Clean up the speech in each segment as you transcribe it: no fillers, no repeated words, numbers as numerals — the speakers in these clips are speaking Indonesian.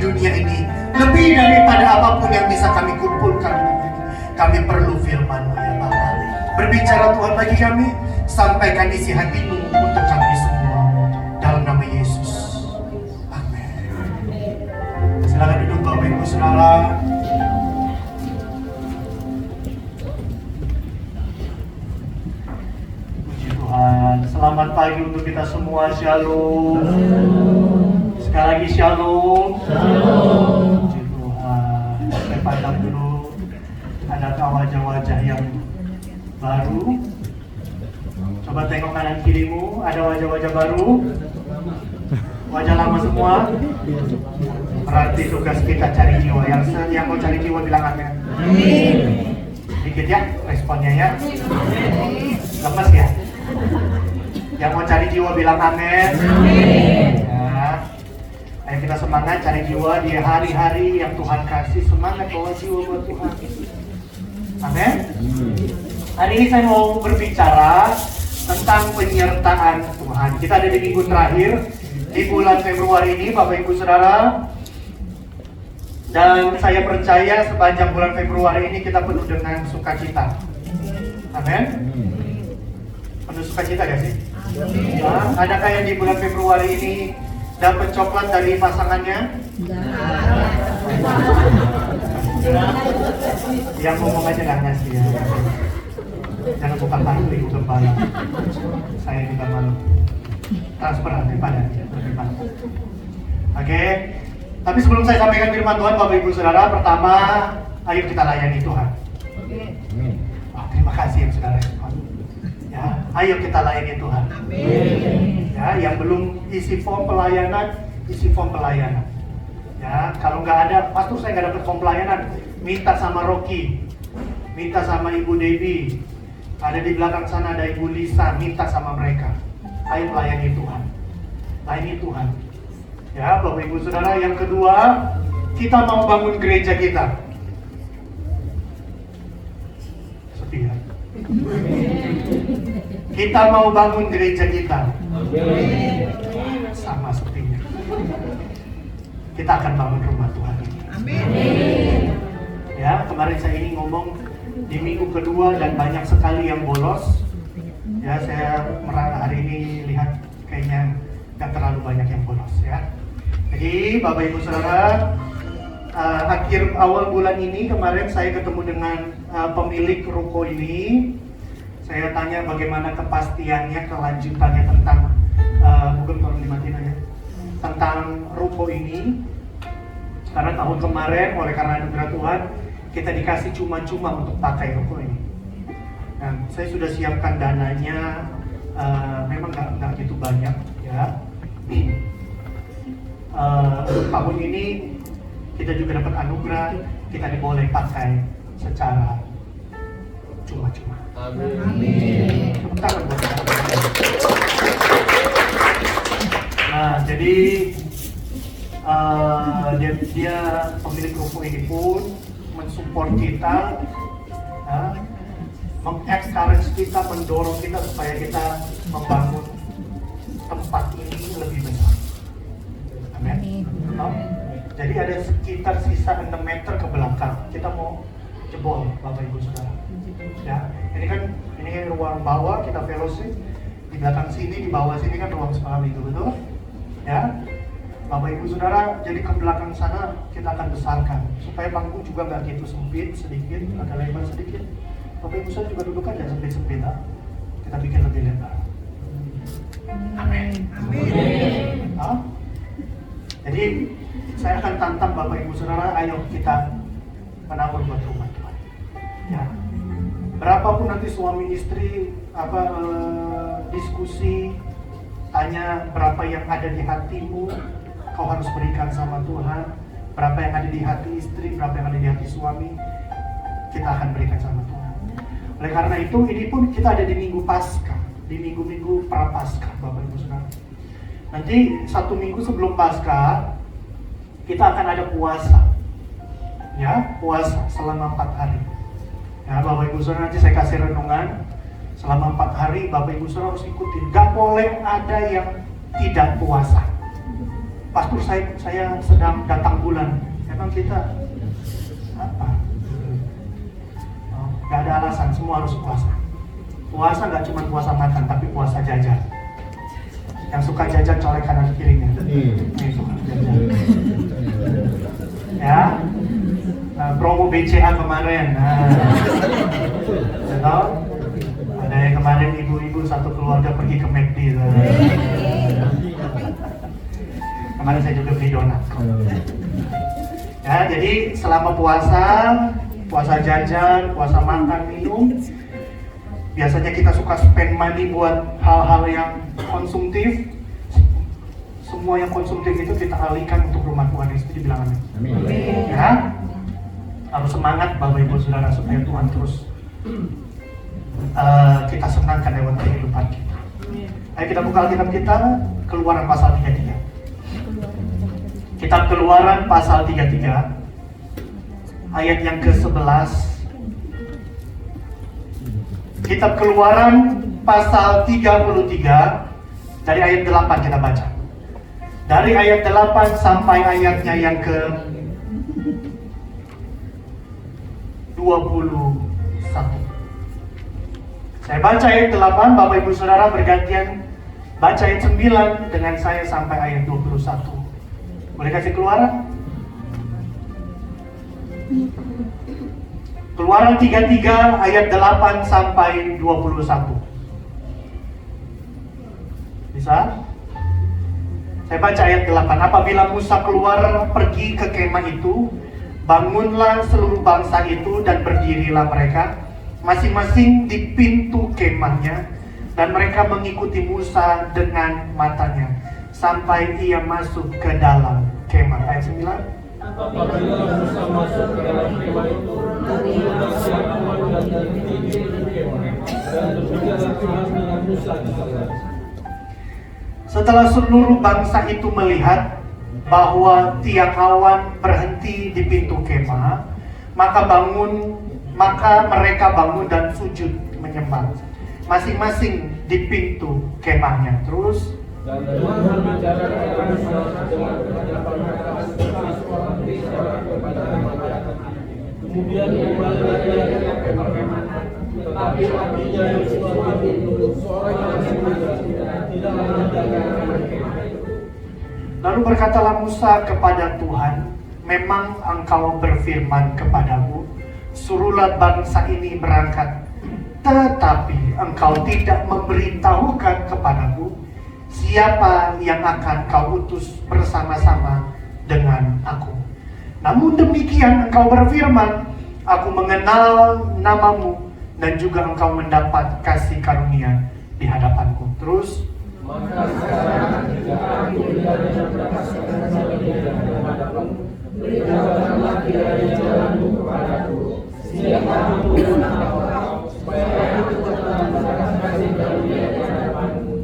dunia ini. Lebih daripada apapun yang bisa kami kumpulkan, kami perlu firman-Mu ya Bapa. Berbicara Tuhan bagi kami, sampaikan isi hati-Mu untuk kami semua. Dalam nama Yesus. Amin. Silakan duduk Bapak Ibu Saudara. Puji Tuhan. Selamat pagi untuk kita semua. Shalom. Sekali lagi shalom. Puji Tuhan. Saya pandang dulu. Adakah wajah-wajah yang baru? Coba tengok kanan kirimu. Ada wajah-wajah baru? Wajah lama semua? Berarti tugas kita cari jiwa. Yang mau cari jiwa bilang amin. Dikit ya responnya ya. Lemes ya? Yang mau cari jiwa bilang amin. Ya. Ayo kita semangat cari jiwa di hari-hari yang Tuhan kasih. Semangat bawa jiwa buat Tuhan. Amin. Hari ini saya mau berbicara tentang penyertaan Tuhan. Kita ada di minggu terakhir di bulan Februari ini, Bapak Ibu Saudara. Dan saya percaya sepanjang bulan Februari ini kita penuh dengan sukacita. Amin. Penuh sukacita gak sih? Nah, adakah yang di bulan Februari ini dapat coklat dari pasangannya? Yang ngomong aja gak ngasih ya. Jangan buka kartu Ibu Gembala. Saya juga malu. Transfer daripada lebih malu. Oke. Tapi sebelum saya sampaikan firman Tuhan, Bapak Ibu Saudara, pertama, ayo kita layani Tuhan. Oh, terima kasih yang sudah respon. Ya, ayo kita layani Tuhan. Ya, yang belum isi form pelayanan, isi form pelayanan. Ya, kalau nggak ada, pastor saya nggak dapat form pelayanan, minta sama Rocky, minta sama Ibu Debbie, ada di belakang sana ada Ibu Lisa, minta sama mereka. Ayo melayani Tuhan. Layani Tuhan. Ya, Bapak Ibu Saudara, yang kedua, kita mau bangun gereja kita. Sepi ya? Kita mau bangun gereja kita. Sama sepinya. Kita akan bangun rumah Tuhan ini. Ya, kemarin saya ini ngomong di minggu kedua dan banyak sekali yang bolos. Ya, saya hari ini lihat kayaknya gak terlalu banyak yang bolos ya. Jadi Bapak Ibu Saudara, akhir awal bulan ini kemarin saya ketemu dengan pemilik ruko ini. Saya tanya bagaimana kepastiannya, kelanjutannya tentang bukan tolong dimatiin aja, tentang ruko ini. Karena tahun kemarin oleh karena anugerah Tuhan kita dikasih cuma-cuma untuk pakai ruko ini. Dan saya sudah siapkan dananya, memang nggak gitu banyak ya. Tahun ini kita juga dapat anugerah, kita diboleh pakai secara cuma-cuma. Amin. Tepuk tangan buat kita. Nah, jadi dia pemilik ruko ini pun mensupport kita, mengencourage kita, mendorong kita supaya kita membangun tempat ini lebih besar. Amin. Jadi ada sekitar sisa 6 meter ke belakang. Kita mau jebol, Bapak Ibu Saudara. Ya, ini ruang bawah kita fellowship. Di belakang sini, di bawah sini kan ruang sekolah itu, betul? Ya, Bapak Ibu Saudara. Jadi ke belakang sana kita akan besarkan supaya bangku juga nggak gitu sempit, sedikit, agak lebar sedikit. Bapak Ibu Saudara juga duduk aja sempit-sempit, ya. Kita bikin lebih lebar. Amin. Amin. Jadi saya akan tantang Bapak Ibu Saudara, ayo kita menabur buat rumah Tuhan. Ya, berapapun nanti suami istri diskusi, tanya berapa yang ada di hatimu, kau harus berikan sama Tuhan. Berapa yang ada di hati istri, berapa yang ada di hati suami, kita akan berikan sama Tuhan. Oleh karena itu, ini pun kita ada di minggu Paskah, di minggu-minggu prapaskah, Bapak Ibu Saudara. Nanti 1 minggu sebelum Paskah kita akan ada puasa, ya, puasa selama 4 hari. Ya, Bapak Ibu Saudara, nanti saya kasih renungan selama 4 hari. Bapak Ibu Saudara harus ikutin, gak boleh ada yang tidak puasa. pastor saya sedang datang bulan. Emang kita apa? Gak ada alasan, semua harus puasa. Puasa gak cuma puasa makan, tapi puasa jajan. Yang suka jajan colek kanan kirinya. Yang suka jajan. Ya, promo BCA kemarin. Ada yang kemarin ibu-ibu satu keluarga pergi ke McD. Kemarin saya juga beli donat. Ya, jadi selama puasa jajan, puasa makan, minum, biasanya kita suka spend money buat hal-hal yang konsumtif. Semua yang konsumtif itu kita alihkan untuk rumah Tuhan Yesus, dibilang amin. Ya, harus semangat Bapak Ibu Saudara supaya Tuhan terus kita senangkan lewat kehidupan kita. Ayo kita buka Alkitab kita, Keluaran pasal 33. Kitab Keluaran pasal 33 ayat yang ke-11. Kitab Keluaran pasal 33 dari ayat 8 kita baca. Dari ayat 8 sampai ayatnya yang ke-21. Saya baca ayat 8, Bapak Ibu Saudara bergantian baca ayat 9 dengan saya sampai ayat 21. Boleh kasih Keluaran? Keluaran 33 ayat 8 sampai 21. Bisa? Saya baca ayat 8. Apabila Musa keluar pergi ke kemah itu, bangunlah seluruh bangsa itu dan berdirilah mereka masing-masing di pintu kemahnya, dan mereka mengikuti Musa dengan matanya sampai ia masuk ke dalam kemah. Ayat 9. Apabila Musa masuk ke dalam kemah itu, turunlah siap Tuhan dan tinggi di kemah, dan berbicara Tuhan dengan Musa di sana. Setelah seluruh bangsa itu melihat bahwa tiang awan berhenti di pintu kemah, maka mereka bangun dan sujud menyembah, masing-masing di pintu kemahnya. Terus dan Tuhan berbicara kepada Musa dengan perkataan suara kepada mereka. Kemudian kembalilah ia ke kemah, tetapi apinya yang sudah ditutup suara yang tidak mendengarkan kemah itu. Lalu berkatalah Musa kepada Tuhan, memang engkau berfirman kepadaku, suruhlah bangsa ini berangkat, tetapi engkau tidak memberitahukan kepadaku siapa yang akan kau utus bersama-sama dengan aku. Namun demikian engkau berfirman, aku mengenal namamu dan juga engkau mendapat kasih karunia di hadapanku. Terus maka sekarang jika aku tidak kasih karunia di hadapanmu, beritahukanlah kiranya jalanmu kepadaku, siapa pun engkau, supaya aku tetap mendapat kasih karunia di hadapanmu.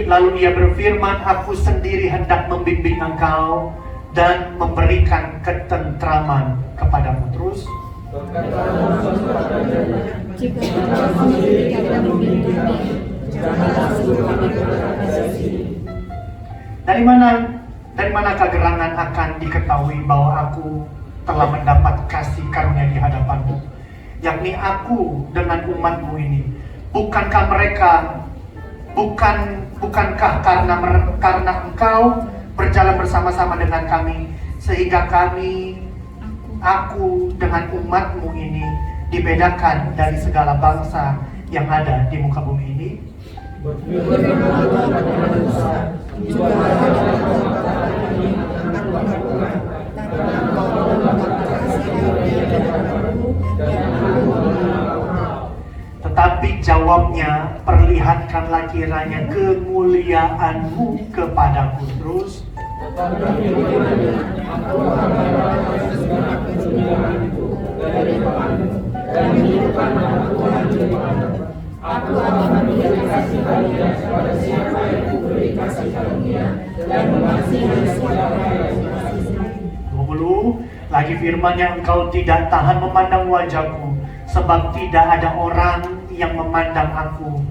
Lalu ia berfirman, aku sendiri hendak membimbing engkau dan memberikan ketentraman kepadamu. Terus jika engkau sendiri tidak membimbingnya, janganlah suruh kami berkata-kata. Dari manakah gerangan akan diketahui bahwa aku telah mendapat kasih karunia di hadapanmu, yakni aku dengan umatmu ini? Bukankah karena engkau berjalan bersama-sama dengan kami, sehingga aku dengan umatmu ini dibedakan dari segala bangsa yang ada di muka bumi ini? Tetapi jawabnya, perlihatkanlah kiranya kemuliaanmu kepadaku. Terus aku akan memberi kasih karunia kepada siapa yang kuberi kasih karunia, dan mengasihi siapa yang dikasihi. 20 lagi firman-Nya, engkau tidak tahan memandang wajahku, sebab tidak ada orang yang memandang aku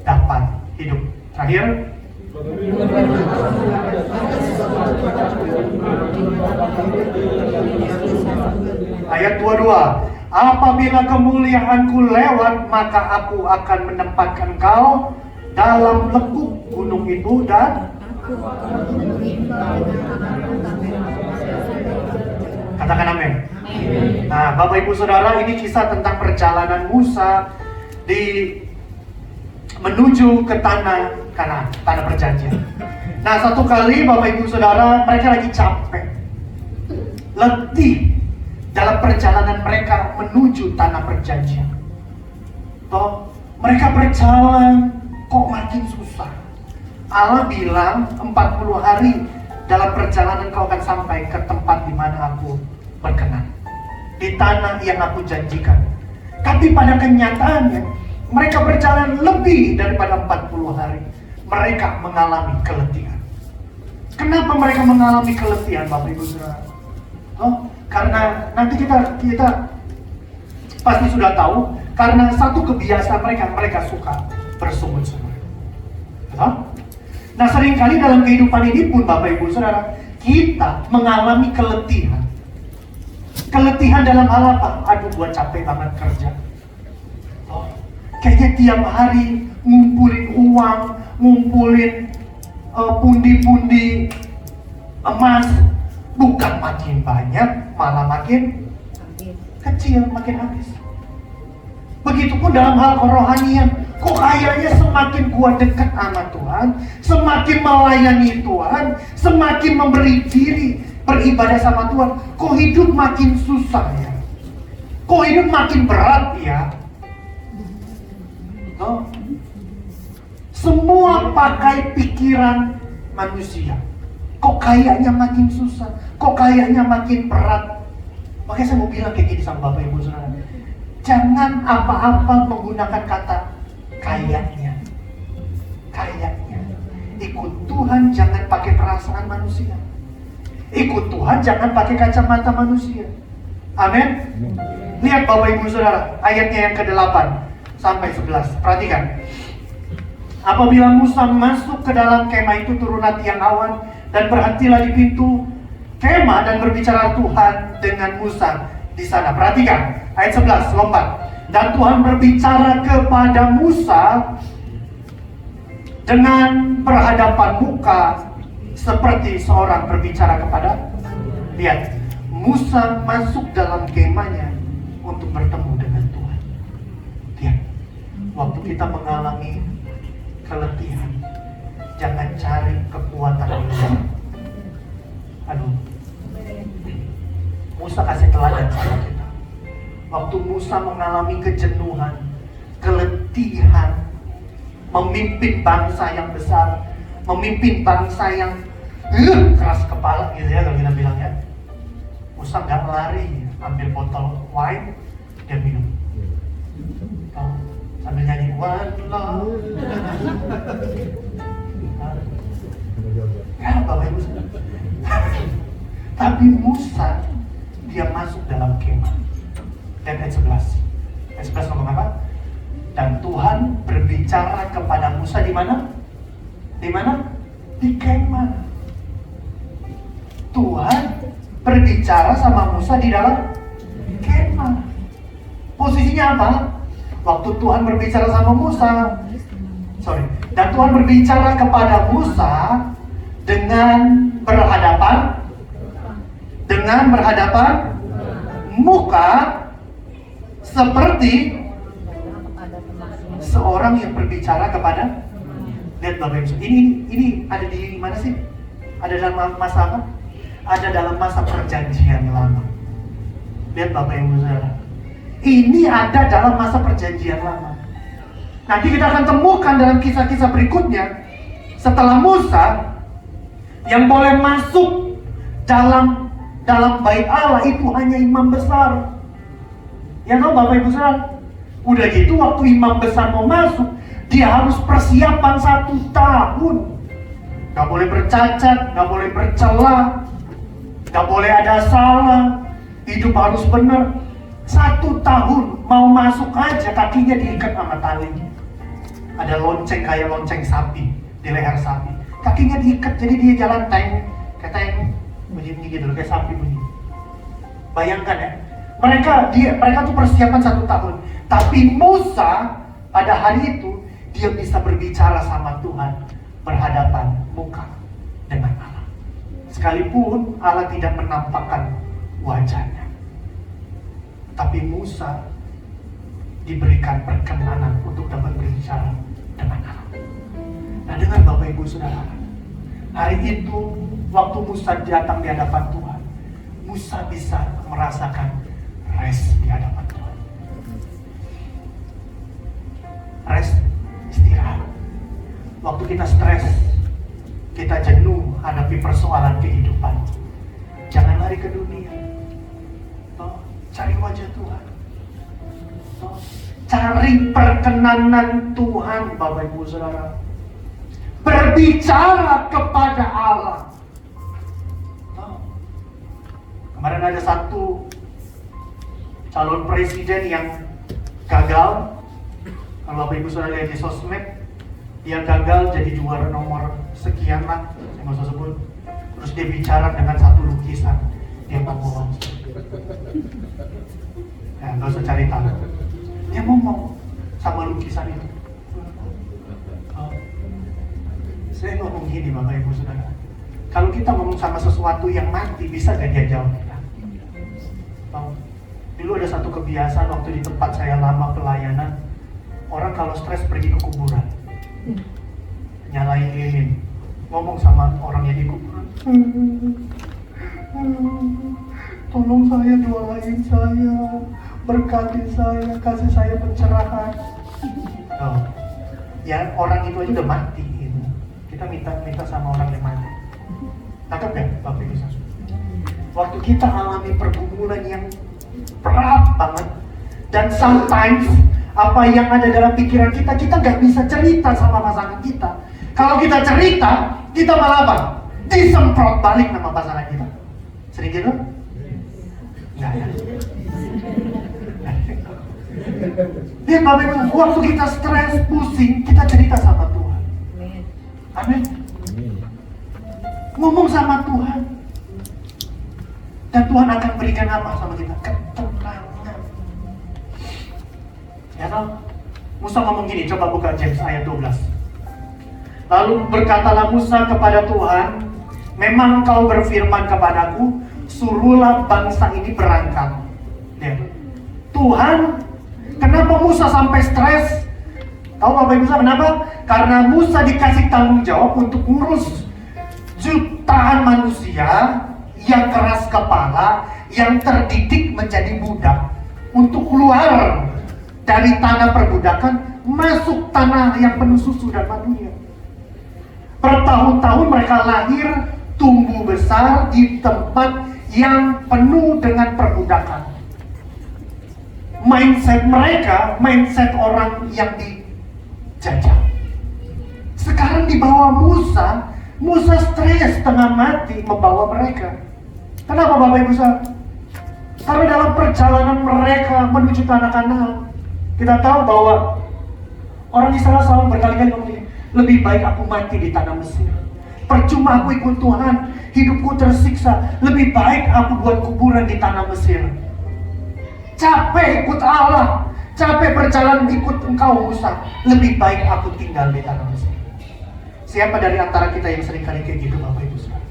dapat hidup. Terakhir, ayat 22. Apabila kemuliaanku lewat, maka aku akan menempatkan kau dalam lekuk gunung itu dan katakan amin. Nah, Bapak Ibu Saudara, ini kisah tentang perjalanan Musa menuju ke tanah Kanaan, tanah perjanjian. Nah, satu kali Bapak Ibu Saudara, mereka lagi capek, letih dalam perjalanan mereka menuju tanah perjanjian. Toh, mereka berjalan kok makin susah. Allah bilang 40 hari dalam perjalanan kau akan sampai ke tempat di mana aku berkenan, di tanah yang aku janjikan. Tapi pada kenyataannya mereka berjalan lebih daripada 40 hari. Mereka mengalami keletihan. Kenapa mereka mengalami keletihan, Bapak Ibu Saudara? Oh, karena nanti kita pasti sudah tahu, karena satu kebiasaan mereka suka bersungut-sungut. Nah, seringkali dalam kehidupan ini pun Bapak Ibu Saudara, kita mengalami keletihan. Keletihan dalam hal apa? Aduh, gua capek banget kerja. Oh, kayaknya tiap hari ngumpulin uang, ngumpulin pundi-pundi emas, bukan makin banyak, malah makin kecil, makin habis. Begitupun dalam hal kerohanian, kok kayaknya semakin gua dekat sama Tuhan, semakin melayani Tuhan, semakin memberi diri beribadah sama Tuhan, kok hidup makin susah ya, kok hidup makin berat ya. No? Semua pakai pikiran manusia, kok kayaknya makin susah, kok kayaknya makin berat. Makanya saya mau bilang kayak gini sama Bapak Ibu Saudara, jangan apa-apa menggunakan kata kayaknya. Kayaknya. Ikut Tuhan jangan pakai perasaan manusia. Ikut Tuhan jangan pakai kacamata manusia. Amin. Lihat Bapak Ibu Saudara, ayatnya yang ke-8 sampai 11. Perhatikan. Apabila Musa masuk ke dalam kemah itu, turunlah tiang awan dan berhentilah di pintu kemah dan berbicara Tuhan dengan Musa di sana. Perhatikan ayat 11, lompat. Dan Tuhan berbicara kepada Musa dengan berhadapan muka seperti seorang berbicara kepada. Lihat, Musa masuk dalam kemahnya untuk bertemu dengan Tuhan. Lihat, waktu kita mengalami keletihan, jangan cari kekuatan di luar. Aduh, Musa kasih teladan sama kita. Waktu Musa mengalami kejenuhan, keletihan, memimpin bangsa yang besar, memimpin bangsa yang keras kepala gitu ya kalau kita bilang ya. Musa nggak lari, ambil botol wine, dia minum. Sambil nyanyi one love. Ya Bapak Ibu. Tapi Musa dia masuk dalam kemah. Dan ayat 11. Ayat 11 ngomong apa? Dan Tuhan berbicara kepada Musa di mana? Di mana? Di kemah. Tuhan berbicara sama Musa di dalam kemah. Posisinya apa? Waktu Tuhan berbicara sama Musa, dan Tuhan berbicara kepada Musa dengan berhadapan muka seperti seorang yang berbicara kepada. Lihat Bapak Ibu, ini ada di mana sih? Ada dalam masa apa? Ada dalam masa perjanjian lama. Lihat Bapak Ibu Saudara, ini ada dalam masa perjanjian lama. Nanti kita akan temukan dalam kisah-kisah berikutnya, setelah Musa yang boleh masuk dalam bait Allah itu hanya imam besar. Ya tahu Bapak Ibu Saudara, udah gitu waktu imam besar mau masuk, dia harus persiapan 1 tahun. Gak boleh bercacat, gak boleh bercela, gak boleh ada salah, hidup harus benar. 1 tahun mau masuk aja kakinya diikat sama tali. Ada lonceng kayak lonceng sapi. di leher sapi. Kakinya diikat, jadi dia jalan tank, kayak tank, bunyi gitu loh, kayak sapi bunyi. Bayangkan ya, mereka tuh persiapan 1 tahun. Tapi Musa pada hari itu dia bisa berbicara sama Tuhan berhadapan muka dengan Allah. Sekalipun Allah tidak menampakkan wajahnya, tapi Musa diberikan perkenanan untuk dapat berbicara dengan Allah. Nah, dengan Bapak Ibu Saudara, hari itu waktu Musa datang di hadapan Tuhan, Musa bisa merasakan rest di hadapan Tuhan. Rest, istirahat. Waktu kita stres, kita jenuh hadapi persoalan kehidupan, jangan lari ke dunia. Cari wajah Tuhan. Cari perkenanan Tuhan, Bapak Ibu Saudara. Berbicara kepada Allah. Kemarin ada satu calon presiden yang gagal. Kalau Bapak Ibu Saudara lihat di sosmed, dia gagal jadi juara nomor sekian lah, saya nggak usah sebut. Terus dia bicara dengan satu lukisan, dia ngomong. Ya, nggak usah cari tahu. Dia ngomong sama lukisan itu. Saya ngomong gini Bapak Ibu Saudara, kalau kita ngomong sama sesuatu yang mati, bisa gak dia jawab kita? Dulu ada satu kebiasaan waktu di tempat saya lama pelayanan, orang kalau stres pergi ke kuburan, nyalain lilin, ngomong sama orang yang di kuburan, tolong saya, doain saya, berkati saya, kasih saya pencerahan. Ya orang itu aja udah mati gitu. Kita minta sama orang yang mati. Tangkap ya Bapak Ibu Saudara? Waktu kita alami pergumulan yang berat banget, dan sometimes apa yang ada dalam pikiran kita nggak bisa cerita sama pasangan kita. Kalau kita cerita, kita malah apa? Disemprot balik nama pasangan kita. Sering gitu? Nggak ya? Lihat Bapak Ibu, waktu kita stres, pusing, kita cerita sama Tuhan. Amin. Ngomong sama Tuhan, dan Tuhan akan berikan apa sama kita? Ketenangan. Ya toh? Musa ngomong gini, coba buka James ayat 12. Lalu berkatalah Musa kepada Tuhan, memang Engkau berfirman kepadaku, suruhlah bangsa ini berangkat. Lihat, Tuhan, kenapa Musa sampai stres? Tahu Bapak Ibu kenapa? Karena Musa dikasih tanggung jawab untuk ngurus jutaan manusia yang keras kepala, yang terdidik menjadi budak, untuk keluar dari tanah perbudakan, masuk tanah yang penuh susu dan madunya. Bertahun-tahun mereka lahir, tumbuh besar di tempat yang penuh dengan perbudakan. Mindset mereka, mindset orang yang dijajah. Sekarang di bawah Musa stres setengah mati membawa mereka. Kenapa Bapak Ibu Saudara? Karena dalam perjalanan mereka menuju tanah Kanaan, kita tahu bahwa orang Israel selalu berkali-kali ngomong, lebih baik aku mati di tanah Mesir. Percuma aku ikut Tuhan, hidupku tersiksa. Lebih baik aku buat kuburan di tanah Mesir. Capek ikut Allah, capek berjalan ikut engkau Musa. Lebih baik aku tinggal di tanah Mesir. Siapa dari antara kita yang sering kali kayak gitu Bapak Ibu Saudara?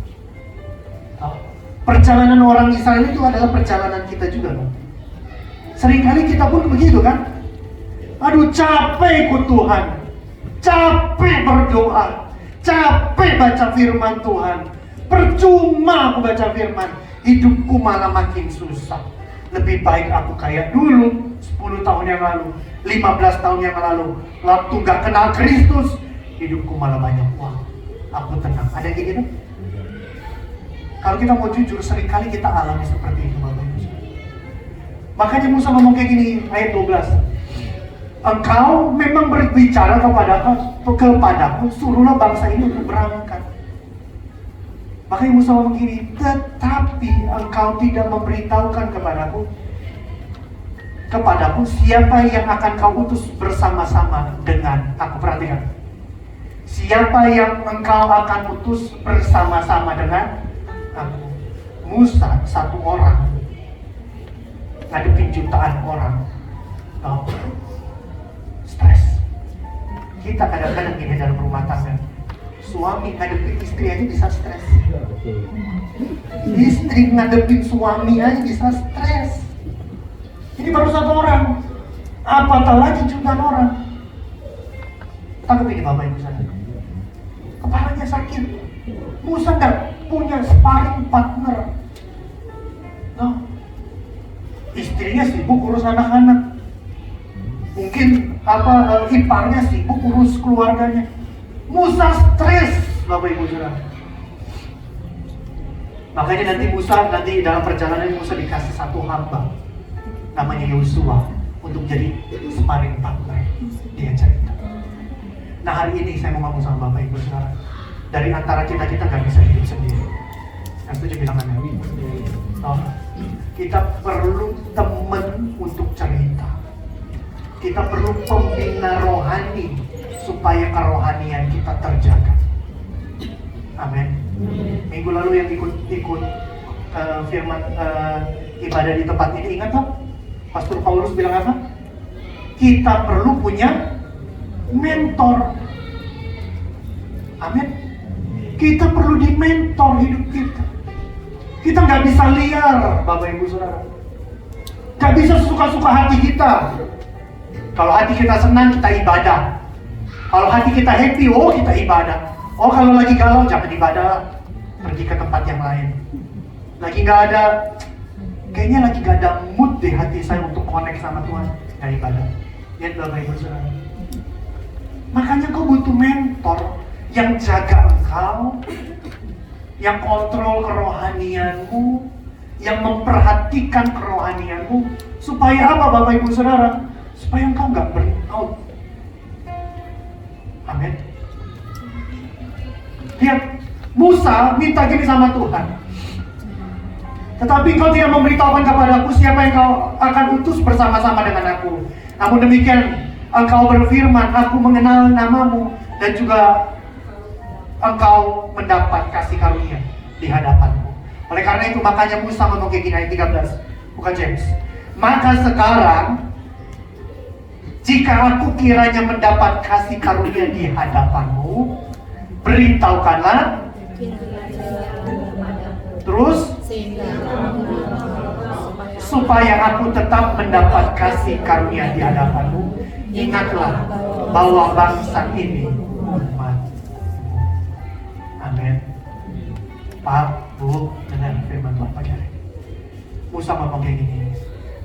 Perjalanan orang Israel itu adalah perjalanan kita juga loh. Seringkali kita pun begitu kan? Aduh capek ikut Tuhan, capek berdoa, capek baca firman Tuhan. Percuma aku baca firman, hidupku malah makin susah. Lebih baik aku kayak dulu 10 tahun yang lalu, 15 tahun yang lalu, waktu gak kenal Kristus, hidupku malah banyak uang, aku tenang. Ada yang kayak gitu? Kalau kita mau jujur, seringkali kita alami seperti itu Bapak Ibu. Makanya Musa ngomong kayak gini, ayat 12. Engkau memang berbicara kepadaku, suruhlah bangsa ini untuk berangkat. Makanya Musa ngomong gini, tetapi engkau tidak memberitahukan kepadaku siapa yang akan kau utus bersama-sama dengan aku. Perhatikan, siapa yang engkau akan utus bersama-sama dengan aku? Musa, satu orang ngadepin jutaan orang. Tahu? Stres. Kita kadang-kadang gini dalam rumah tangga, suami ngadepin istri aja bisa stres. Istri ngadepin suami aja bisa stres. Ini baru satu orang, apatah lagi jutaan orang. Tangkap ini Bapak Ibu sana. Kepalanya sakit. Musa nggak punya sparring partner. No. Istrinya sibuk urus anak-anak. Mungkin iparnya sibuk urus keluarganya. Musa stres, Bapak Ibu saudara. Makanya nanti dalam perjalanan Musa dikasih satu hamba namanya Yosua untuk jadi sparring partner. Dia cerita. Nah, hari ini saya mau ngomong sama Bapak Ibu saudara. Dari antara kita nggak bisa hidup sendiri. Yang setuju bilang amin. Oh, kita perlu teman untuk cerita. Kita perlu pembina rohani supaya kerohanian kita terjaga. Amin. Minggu lalu yang ikut firman ibadah di tempat ini, ingat tak? Pastor Paulus bilang apa? Kita perlu punya mentor. Amin. Kita perlu di mentor hidup kita. Kita nggak bisa liar, Bapak Ibu Saudara. Nggak bisa suka-suka hati kita. Kalau hati kita senang, kita ibadah. Kalau hati kita happy, kita ibadah. Oh, kalau lagi galau, jangan ibadah. Pergi ke tempat yang lain. Lagi nggak ada, kayaknya lagi nggak ada mood di hati saya untuk connect sama Tuhan. Nggak ibadah. Ya, Bapak Ibu Saudara. Makanya kau butuh mentor yang jaga engkau, yang kontrol kerohanianmu, yang memperhatikan kerohanianmu, supaya apa Bapak Ibu Saudara? Supaya engkau nggak burn out. Amin. Lihat, Musa minta gini sama Tuhan. Tetapi engkau tidak memberitahukan kepadaku siapa yang kau akan utus bersama-sama dengan aku. Namun demikian, engkau berfirman, aku mengenal namamu, dan juga engkau mendapat kasih karunia di hadapanmu. Oleh karena itu, makanya Musa ngomong kayak gini, ayat 13, bukan James. Maka sekarang, jika aku kiranya mendapat kasih karunia di hadapanmu, beritahukanlah. Terus, supaya aku tetap mendapat kasih karunia di hadapanmu. Ingatlah bahwa bangsa ini umat. Amin. Pak, Bu, dengan firman Bapak hari. Musa ngomong kayak gini.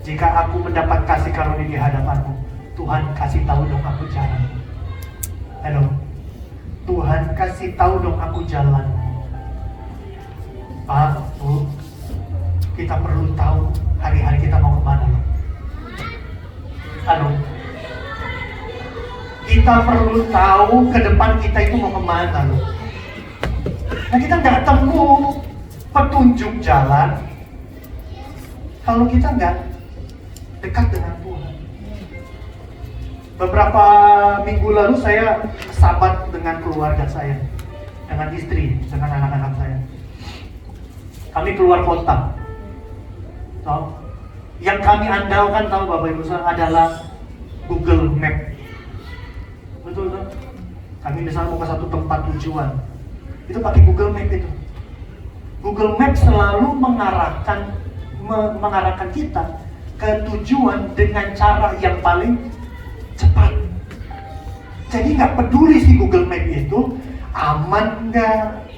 Jika aku mendapat kasih karunia di hadapanmu, Tuhan kasih tahu dong aku jalan. Halo. Tuhan kasih tahu dong aku jalan. Pak, Bu, kita perlu tahu hari-hari kita mau kemana loh. Halo. Kita perlu tahu ke depan kita itu mau kemana loh. Nah, kita nggak temu petunjuk jalan kalau kita nggak dekat dengan Tuhan. Beberapa minggu lalu saya sabat dengan keluarga saya, dengan istri, dengan anak-anak saya. Kami keluar kota. Tahu? Yang kami andalkan, tahu Bapak Ibu adalah Google Map. Betul kan? Kami misalnya mau ke satu tempat tujuan, itu pakai Google Map itu. Google Map selalu mengarahkan kita ke tujuan dengan cara yang paling cepat. Jadi nggak peduli si Google Map itu aman nggak,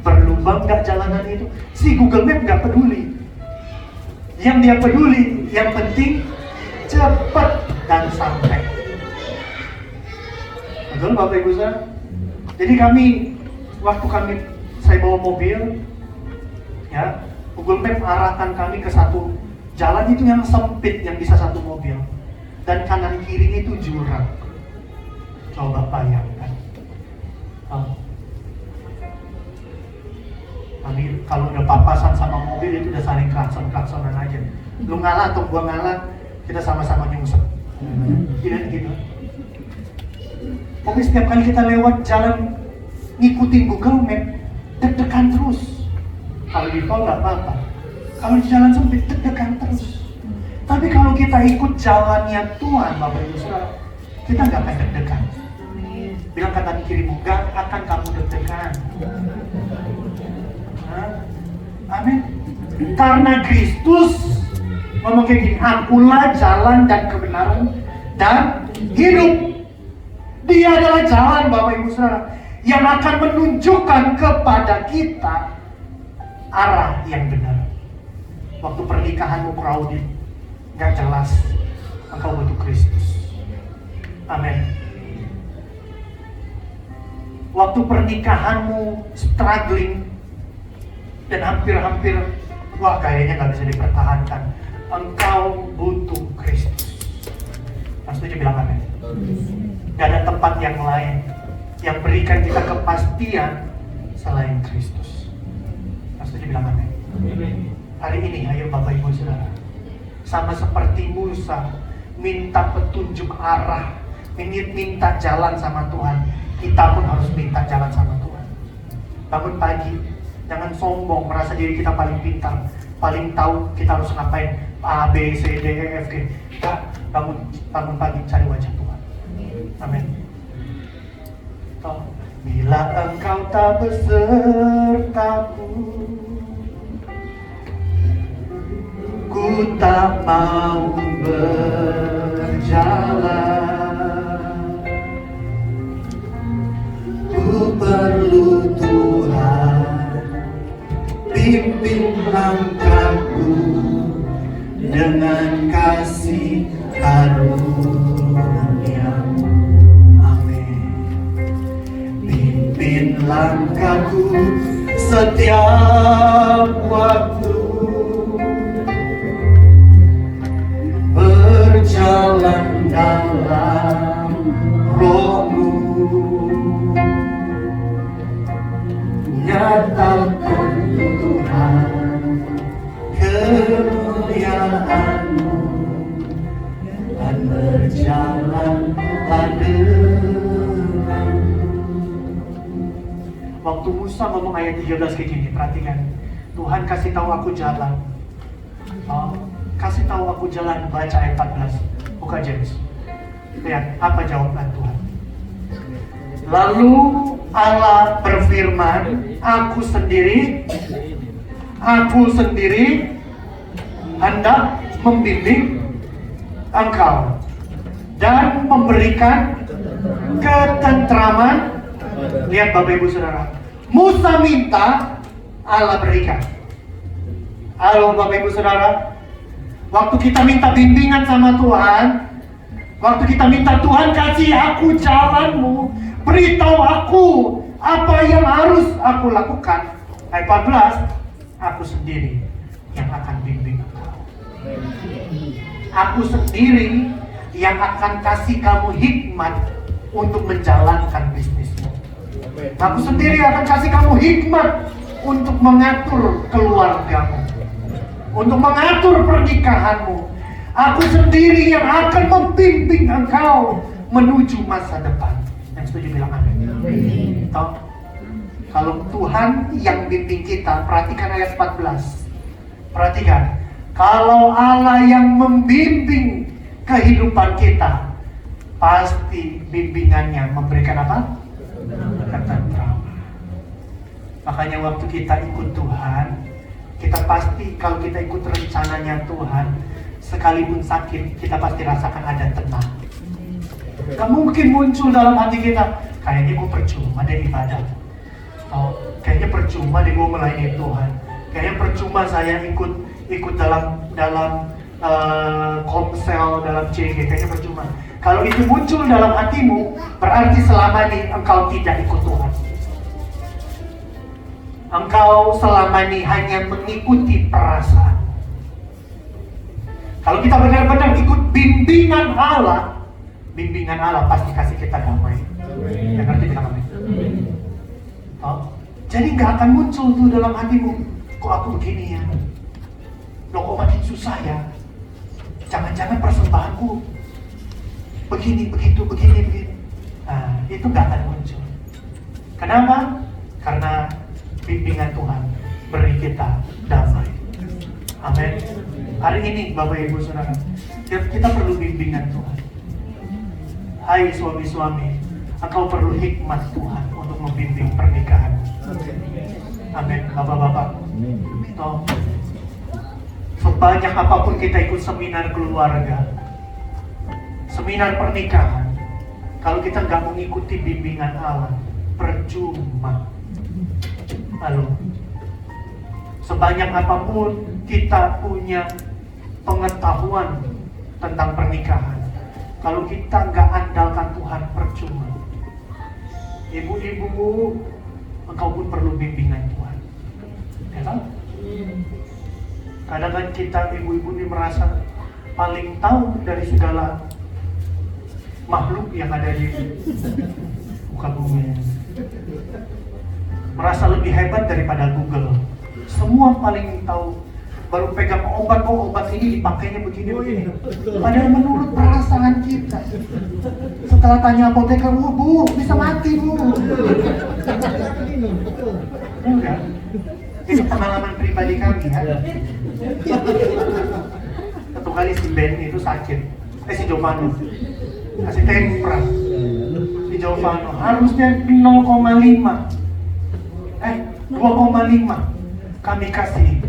berlubang nggak jalanan itu. Si Google Map nggak peduli. Yang dia peduli, yang penting cepat dan sampai. Betul Bapak Ibu saya? Jadi saya bawa mobil, ya, Google Map arahkan kami ke satu jalan itu yang sempit, yang bisa satu mobil, dan kanan kirinya itu jurang. Coba bayangkan. Kami kalau udah papasan sama mobil itu udah saling klakson-klaksonan aja. Lu ngalah atau gua ngalah, kita sama-sama nyungsep. Gitu. Pokoknya setiap kali kita lewat jalan ngikutin Google Map, deg-degan terus. Kalau di tol nggak apa-apa. Kalau di jalan sempit, deg-degan terus. Tapi kalau kita ikut jalannya Tuhan, Bapak Ibu Saudara, kita nggak akan deg-degan. Bilang kata kirimu, nggak akan kamu deg-degan. Amin. Karena Kristus ngomong kayak gini, akulah jalan dan kebenaran dan hidup. Dia adalah jalan, Bapak Ibu Saudara, yang akan menunjukkan kepada kita arah yang benar. Waktu pernikahanmu crowded, gak jelas, engkau butuh Kristus. Amin. Waktu pernikahanmu struggling dan hampir-hampir, wah kayaknya gak bisa dipertahankan, engkau butuh Kristus. Maksudnya bilang amin. Gak ada tempat yang lain yang berikan kita kepastian selain Kristus. Maksudnya bilang amin. Hari ini ayo Bapak Ibu Saudara, sama seperti Musa minta petunjuk arah, minta jalan sama Tuhan, kita pun harus minta jalan sama Tuhan. Bangun pagi, jangan sombong merasa diri kita paling pintar, paling tahu kita harus ngapain A, B, C, D, E, F, G. Bangun pagi cari wajah Tuhan. Amin. Bila engkau tak besertaku, ku tak mau berjalan. Ku perlu Tuhan, pimpin langkahku dengan kasih karunia. Amin. Pimpin langkahku setiap waktu, berjalan dalam roh-Mu, nyatakan Tuhan kemuliaan-Mu, dan berjalan dengan. Waktu Musa ngomong ayat 13 kayak gini, perhatikan. Tuhan kasih tahu aku jalan. Kasih tahu aku jalan, baca ayat 14. Buka James. Lihat apa jawaban Tuhan. Lalu Allah berfirman, aku sendiri hendak membimbing engkau dan memberikan ketentraman. Lihat Bapak Ibu Saudara, Musa minta, Allah berikan. Halo Bapak Ibu Saudara, waktu kita minta bimbingan sama Tuhan, waktu kita minta Tuhan kasih aku jalan-Mu, beritahu aku apa yang harus aku lakukan. Ayat 14, aku sendiri yang akan bimbing engkau. Aku sendiri yang akan kasih kamu hikmat untuk menjalankan bisnismu. Aku sendiri akan kasih kamu hikmat untuk mengatur keluargamu, untuk mengatur pernikahanmu. Aku sendiri yang akan membimbing engkau menuju masa depan. Yang setuju bilang amin. Kalau Tuhan yang bimbing kita, perhatikan ayat 14. Perhatikan, kalau Allah yang membimbing kehidupan kita, pasti bimbingannya memberikan apa? Ketentraman. Makanya waktu kita ikut Tuhan, kita pasti kalau kita ikut rencananya Tuhan, sekalipun sakit, kita pasti rasakan ada tenang. Gak mungkin muncul dalam hati kita, kayaknya gue percuma deh ibadah. Kayaknya percuma deh gue melayani Tuhan. Kayaknya percuma saya ikut dalam komsel, dalam CG, kayaknya percuma. Kalau itu muncul dalam hatimu, berarti selama ini engkau tidak ikut Tuhan. Engkau selama ini hanya mengikuti perasaan. Kalau kita benar-benar ikut bimbingan Allah pasti kasih kita damai. Yang ngerti kita amin. Jadi nggak akan muncul tuh dalam hatimu, kok aku begini ya? Loh kok makin susah ya? Jangan-jangan persembahanku begini. Nah, itu gak akan muncul. Kenapa? Karena bimbingan Tuhan beri kita damai. Amin. Hari ini Bapak Ibu Saudara, kita perlu bimbingan Tuhan. Hai suami-suami, engkau perlu hikmat Tuhan untuk membimbing pernikahan. Amin. Bapak-bapak, toh, sebanyak apapun kita ikut seminar keluarga, seminar pernikahan, kalau kita nggak mengikuti bimbingan Allah, percuma. Halo, sebanyak apapun kita punya pengetahuan tentang pernikahan, kalau kita nggak andalkan Tuhan, percuma. Ibu-ibu, engkau pun perlu bimbingan Tuhan. Ya kan? Kadang kan kita ibu-ibu ini merasa paling tahu dari segala makhluk yang ada di muka bumi. Merasa lebih hebat daripada Google. Semua paling tahu. Baru pegang obat, oh obat ini dipakainya begini. Padahal menurut perasaan kita, setelah tanya apoteker, oh, bu, bisa mati bu. Enggak. Itu pengalaman pribadi kami ya. Satu kali si Ben itu sakit, si Giovanni kasih tempra. Si Giovanni harusnya 0,5, 2,5, kami kasih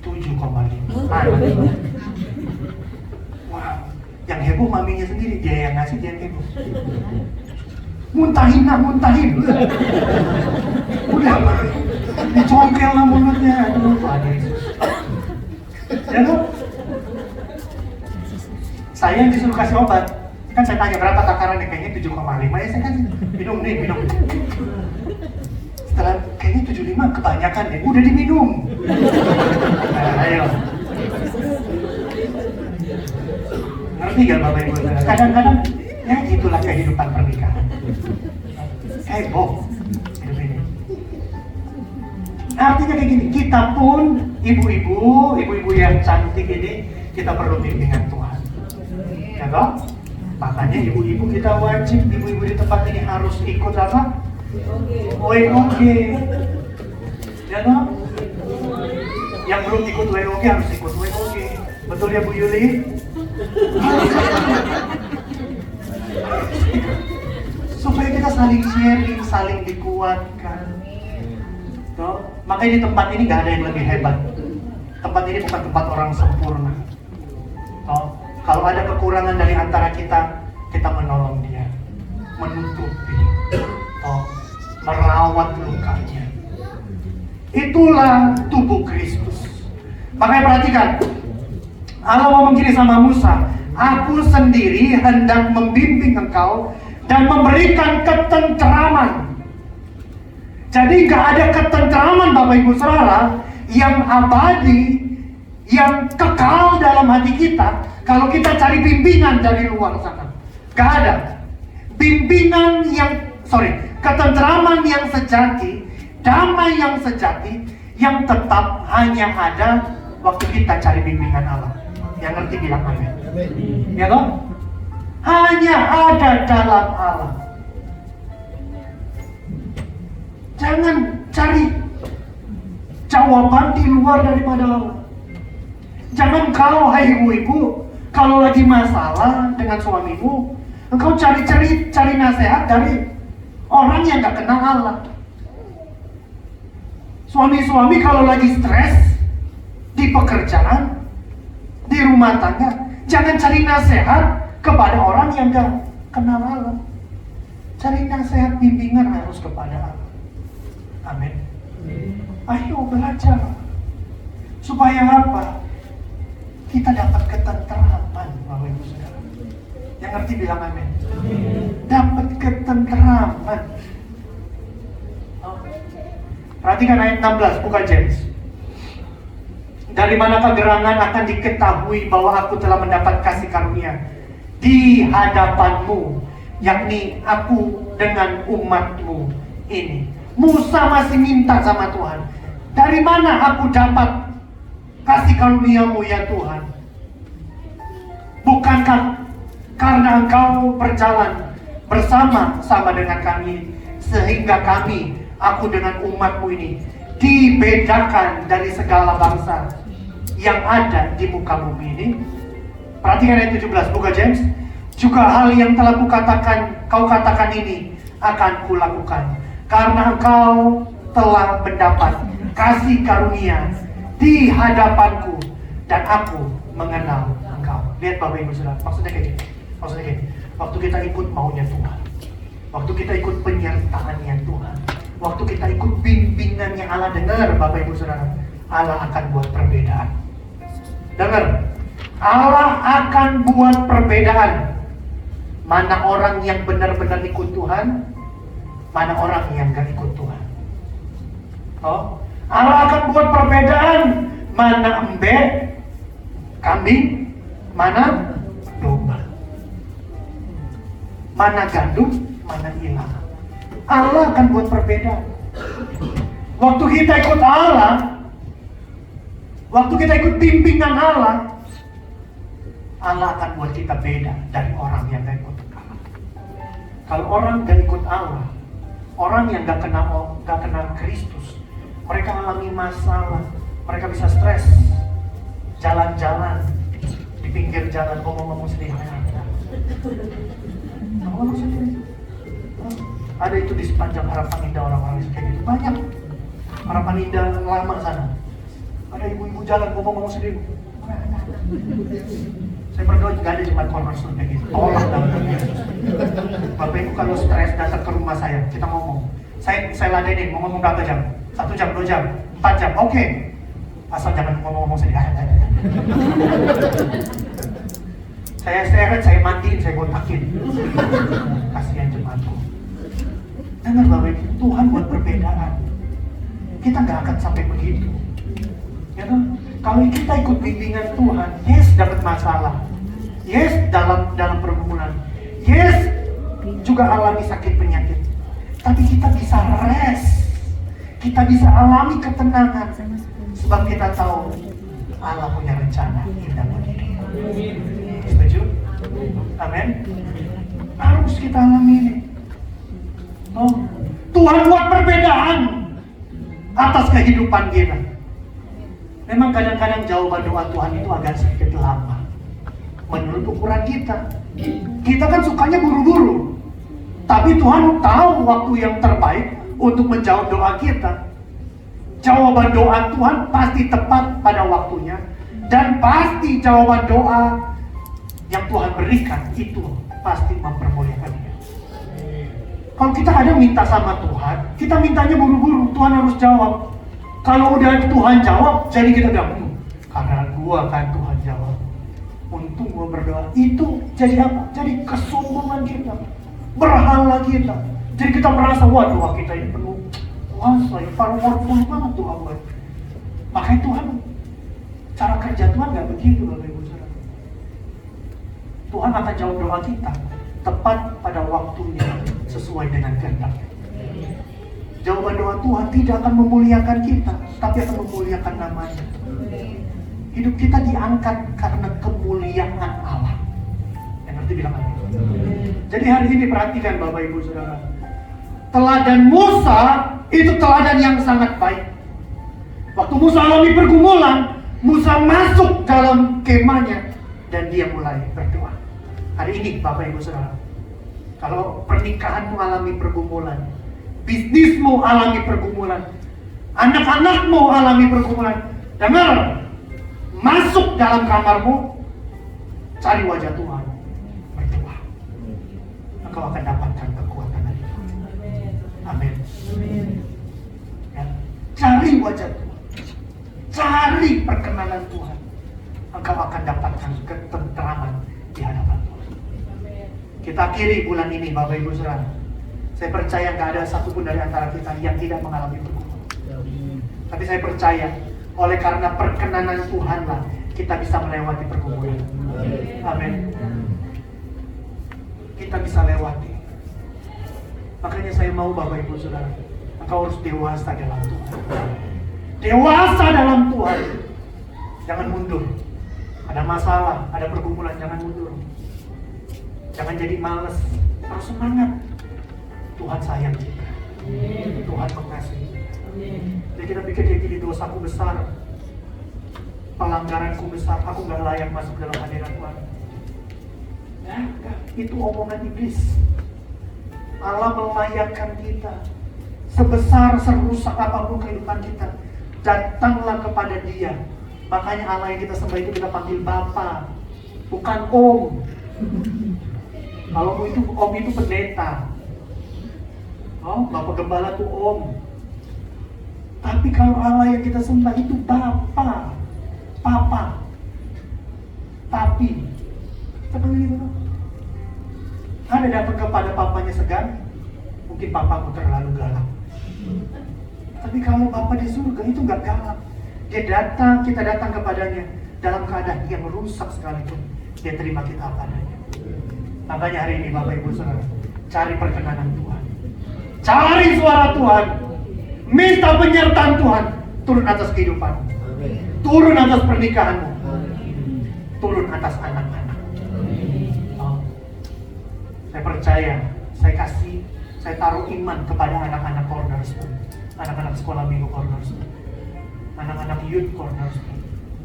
7,5. Wow, yang heboh maminya sendiri, dia yang ngasih, dia yang heboh. Muntahin. Udah, dicongkel lah mulutnya. Aduh, ada Yesus. Ya kan? Saya yang disuruh kasih obat, kan saya tanya berapa takarannya, kayaknya 7,5 ya, saya kasih minum. Setelah kayaknya 75 kebanyakan deh, udah diminum. Nah, ayo. Ngerti gak Bapak Ibu? Kadang-kadang ya gitulah kehidupan pernikahan. Heboh hidup ini. Artinya kayak gini, kita pun ibu-ibu yang cantik ini, kita perlu bimbingan Tuhan. Ya toh? Makanya ibu-ibu kita wajib, ibu-ibu di tempat ini harus ikut apa? WOG. Ya toh? Yang belum ikut WOG harus ikut WOG. Betul ya Bu Yuli? Supaya kita saling sharing, saling dikuatkan. Toh? Makanya di tempat ini gak ada yang lebih hebat. Tempat ini bukan tempat orang sempurna. Toh? Kalau ada kekurangan dari antara kita, kita menolong dia, menutupi, toh, merawat lukanya. Itulah tubuh Kristus. Makanya perhatikan, Allah ngomong gini sama Musa, aku sendiri hendak membimbing engkau dan memberikan ketenteraman. Jadi gak ada ketenteraman Bapak Ibu Saudara yang abadi, yang kekal dalam hati kita kalau kita cari bimbingan dari luar sana. Gak ada. Ketenteraman yang sejati, damai yang sejati, yang tetap hanya ada waktu kita cari bimbingan Allah. Yang ngerti bilang amin. Ya toh? Hanya ada dalam Allah. Jangan cari jawaban di luar daripada Allah. Jangan kau, hai ibu-ibu, kalau lagi masalah dengan suamimu, engkau cari nasihat dari orang yang gak kenal Allah. Suami-suami kalau lagi stres di pekerjaan, di rumah tangga, jangan cari nasihat kepada orang yang gak kenal Allah. Cari nasihat bimbingan harus kepada Allah. Amin. Ayo belajar. Supaya apa? Kita dapat ketenteraman, Bapak Ibu Saudara. Yang ngerti bilang amin. Dapat ketenteraman. Perhatikan ayat 16, bukan James. Dari manakah gerangan akan diketahui bahwa aku telah mendapat kasih karunia di hadapanmu, yakni aku dengan umatmu ini. Musa masih minta sama Tuhan, dari mana aku dapat kasih karuniamu ya Tuhan? Bukankah karena engkau berjalan bersama-sama dengan kami, sehingga aku dengan umatmu ini dibedakan dari segala bangsa yang ada di muka bumi ini. Perhatikan ayat 17, buka James. Juga hal yang telah kau katakan ini akan kulakukan, karena engkau telah mendapat kasih karunia di hadapanku dan aku mengenal engkau. Lihat Bapak Ibu Saudara, maksudnya kayak gini. Waktu kita ikut maunya Tuhan, waktu kita ikut penyertaannya Tuhan, waktu kita ikut bimbingannya Allah, dengar Bapak Ibu Saudara, Allah akan buat perbedaan. Dengar, Allah akan buat perbedaan. Mana orang yang benar-benar ikut Tuhan, mana orang yang gak ikut Tuhan. Oh, Allah akan buat perbedaan. Mana kambing, mana domba, mana gandum, mana ilalang. Allah akan buat perbedaan. Waktu kita ikut Allah, waktu kita ikut bimbingan Allah, Allah akan buat kita beda dari orang yang gak ikut Allah. Kalau orang gak ikut Allah, orang yang gak kenal Kristus, mereka alami masalah, mereka bisa stres, jalan-jalan di pinggir jalan ngomong-ngomong sendiri. Ngomong sendiri. Ada itu di sepanjang Harapan Indah orang-orang kayak gitu, banyak. Harapan Indah lama sana. Ada ibu-ibu jalan ngomong-ngomong sendiri. Saya berdoa juga ada jemaat cornerstone kayak gitu. Tolong dalam nama Yesus. Bapak Ibu kalau stres datang ke rumah saya, kita ngomong. Saya ladenin, mau ngomong berapa jam? 1 jam, 2 jam, 4 jam, oke. Asal jangan ngomong-ngomong sendiri. Saya seret, saya mandiin, saya gontakin. Kasihan jemaatku. Dengar Bapak Ibu, Tuhan buat perbedaan. Kita gak akan sampai begitu. Ya kan? Kalau kita ikut bimbingan Tuhan, yes dapat masalah, yes dalam pergumulan, yes juga alami sakit penyakit, tapi kita bisa rest, kita bisa alami ketenangan, sebab kita tahu Allah punya rencana indah buat hidup. Setuju? Amin. Harus kita alami ini. Oh, Tuhan buat perbedaan atas kehidupan kita. Memang kadang-kadang jawaban doa Tuhan itu agak sedikit lama menurut ukuran kita. Kita kan sukanya buru-buru, tapi Tuhan tahu waktu yang terbaik untuk menjawab doa kita. Jawaban doa Tuhan pasti tepat pada waktunya, dan pasti jawaban doa yang Tuhan berikan itu pasti mempermuliakan Dia. Kalau kita kadang minta sama Tuhan, kita mintanya buru-buru, Tuhan harus jawab. Kalau udah Tuhan jawab, jadi kita bilang, karena gua kan Tuhan jawab, untung gua berdoa. Itu jadi apa? Jadi kesombongan kita, berhala kita. Jadi kita merasa, wah doa kita ini penuh kuasa, powerful banget doa gua. Makanya Tuhan, cara kerja Tuhan gak begitu Bapak Ibu Saudara. Tuhan akan jawab doa kita tepat pada waktunya sesuai dengan kehendaknya. Jawaban doa Tuhan tidak akan memuliakan kita, tapi akan memuliakan namanya. Hidup kita diangkat karena kemuliaan Allah. Yang ngerti bilang amin. Jadi hari ini perhatikan Bapak Ibu Saudara, teladan Musa itu teladan yang sangat baik. Waktu Musa alami pergumulan, Musa masuk dalam kemahnya dan dia mulai berdoa. Hari ini Bapak Ibu Saudara, kalau pernikahanmu alami pergumulan, bisnismu alami pergumulan, anak-anakmu alami pergumulan, dengar, masuk dalam kamarmu, cari wajah Tuhan, berdoa. Engkau akan dapatkan kekuatan dari Tuhan. Amin. Ya, cari wajah Tuhan, cari perkenanan Tuhan, engkau akan dapatkan ketenteraman di hadapan Tuhan. Kita akhiri bulan ini Bapak Ibu Saudara. Saya percaya gak ada satupun dari antara kita yang tidak mengalami pergumulan. Tapi saya percaya, oleh karena perkenanan Tuhanlah kita bisa melewati pergumulan. Amin. Kita bisa lewati. Makanya saya mau Bapak Ibu Saudara, engkau harus dewasa dalam Tuhan. Dewasa dalam Tuhan. Jangan mundur. Ada masalah, ada pergumulan, jangan mundur. Jangan jadi malas. Terus semangat. Tuhan sayang kita. Tuhan mengasihi kita. Jadi kita pikir kayak gini, dosaku besar, pelanggaranku besar, aku gak layak masuk dalam hadirat Tuhan. Itu omongan iblis. Allah melayakkan kita. Sebesar, serusak apapun kehidupan kita, datanglah kepada Dia. Makanya Allah yang kita sembah itu kita panggil Bapa, bukan Om. Kalau Om itu pendeta. Oh, Bapak Gembala itu Om. Tapi kalau Allah yang kita sembah itu Bapa, Papa, Papi. Seperti itu. Ada datang kepada papanya segan, mungkin papamu terlalu galak. Tapi kalau Bapa di surga itu nggak galak. Dia datang, kita datang kepadanya dalam keadaan yang rusak sekalipun. Dia terima kita apa adanya. Makanya hari ini Bapak Ibu Saudara, cari perkenanan Tuhan. Cari suara Tuhan. Minta penyertaan Tuhan. Turun atas kehidupanmu. Turun atas pernikahanmu. Turun atas anak-anak. Oh. Saya percaya, saya taruh iman kepada anak-anak cornerstone, anak-anak sekolah minggu cornerstone, anak-anak youth cornerstone.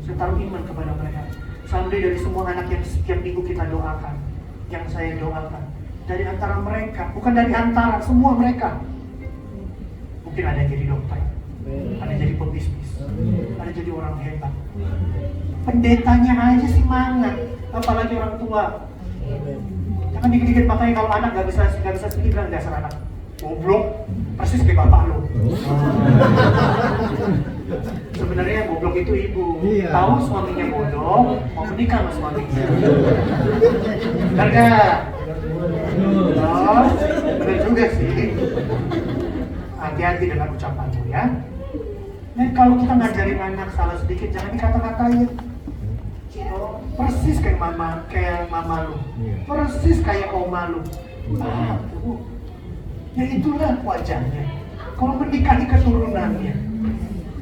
Saya taruh iman kepada mereka. Sampai dari semua anak yang setiap minggu kita doakan, yang saya doakan, dari antara mereka, bukan dari antara, semua mereka. Mungkin ada yang jadi dokter, ada yang jadi pebisnis, ada yang jadi orang hebat. Pendetanya aja semangat, apalagi orang tua. Jangan dikit-dikit, makanya kalau anak gak bisa speak, bilang dasar anak goblok, persis kayak bapak lo. Sebenarnya yang goblok itu ibu. Tahu suaminya bodoh, mau menikah sama suaminya. Benar gak? Oh, benar juga sih. Hati-hati dengan ucapanmu ya. Dan kalau kita ngajarin anak salah sedikit, jangan dikata-katain. Persis kayak mama lu, persis kayak oma lu. Ya itulah wajahnya. Kalau menikahi keturunannya,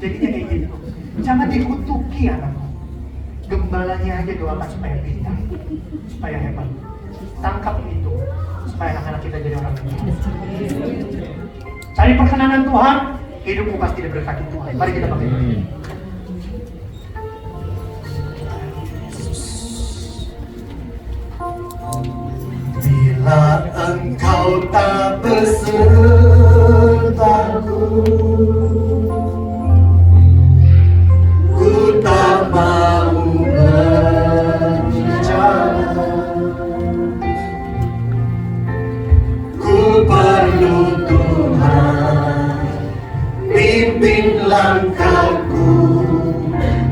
jadinya kayak gitu. Jangan dikutuki anakmu. Gembalanya aja doakan supaya pintar, supaya hebat. Tangkap itu, supaya anak-anak kita jadi orang yang baik. Cari perkenanan Tuhan, hidupmu pasti diberkati Tuhan. Mari kita pakai. Bila engkau tak besertaku, ku tak mau berbicara. Ku perlu Tuhan, pimpin langkahku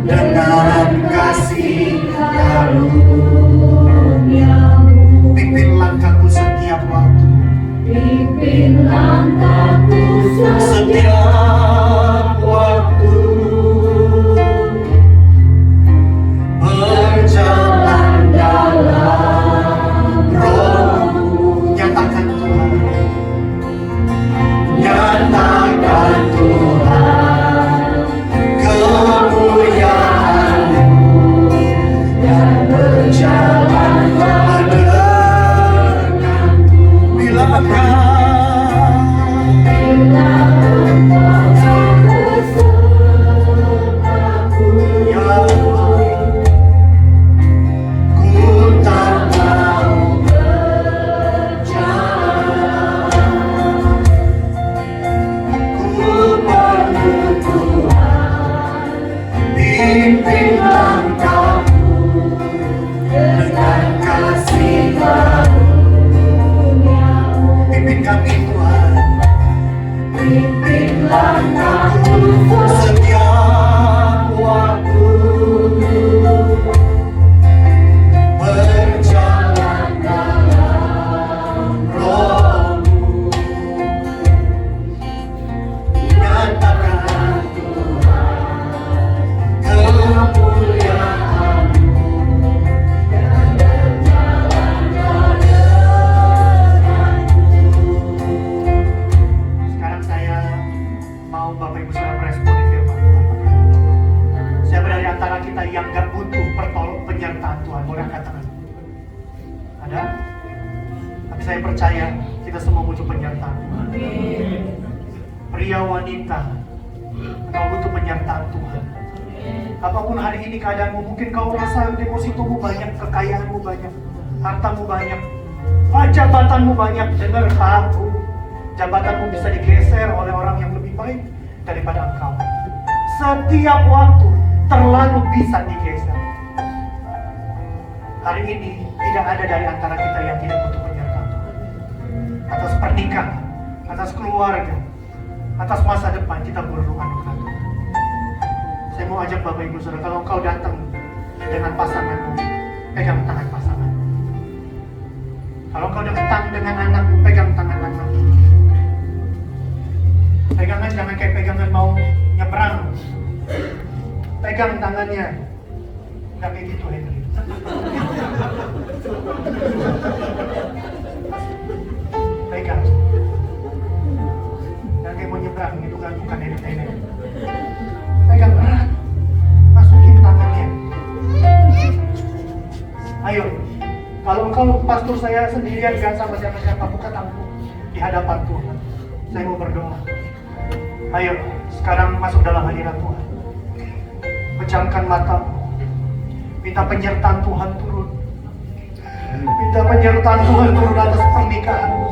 dengan kasih karunia-Mu. Pimpin langkahku setiap waktu. Pimpin langkahku setiap waktu. Berjalan dalam Roh-Mu. Nyatakan Tuhan. Nyatakan Tuhan kemuliaan-Mu dan berjalan denganku. Bila engkau besertaku, ya ku tak mau berjalan. Ku perlu Tuhan, pimpin langkahku dengan kasih karunia-Mu. Pimpin kami Tuhan, pimpin langkahku setiap waktu. Berjalan dalam Roh-Mu. Nyatakan Tuhan kemuliaan-Mu dan berjalan denganku. Sekarang saya mau Bapak Ibu Saudara meresponi firman Tuhan. Siapa dari antara kita yang gak butuh penyertaan Tuhan? Boleh angkat tangan. Ada? Tapi saya percaya kita semua butuh penyertaan. Pria wanita, kau butuh penyertaan Tuhan. Apapun hari ini keadaanmu, mungkin kau rasa depositomu banyak, kekayaanmu banyak, hartamu banyak, jabatanmu banyak. Dengar aku, jabatanmu bisa digeser oleh orang yang lebih baik daripada engkau. Setiap waktu terlalu bisa digeser. Hari ini tidak ada dari antara kita yang tidak butuh penyertaan Tuhan. Atas pernikahan, atas keluarga, atas masa depan kita perlu anugerah Tuhan. Saya mau ajak Bapak Ibu Saudara, kalau kau datang dengan pasanganmu, pegang tangan pasangan. Kalau kau datang dengan anakmu, pegang tangan anakmu. Pegangan jangan kayak pegangan mau nyebrang. Pegang tangannya. Enggak kayak gitu, Henry. Pegang. Jangan kayak mau nyebrang, itu kan bukan nenek-nenek. Pegang erat. Masukin tangannya. Ayo. Kalau engkau pastor saya sendirian gak sama siapa-siapa, buka tanganmu di hadapan Tuhan. Saya mau berdoa. Ayo, sekarang masuk dalam hadirat Tuhan. Pejamkan matamu. Minta penyertaan Tuhan turun. Minta penyertaan Tuhan turun atas pernikahanmu.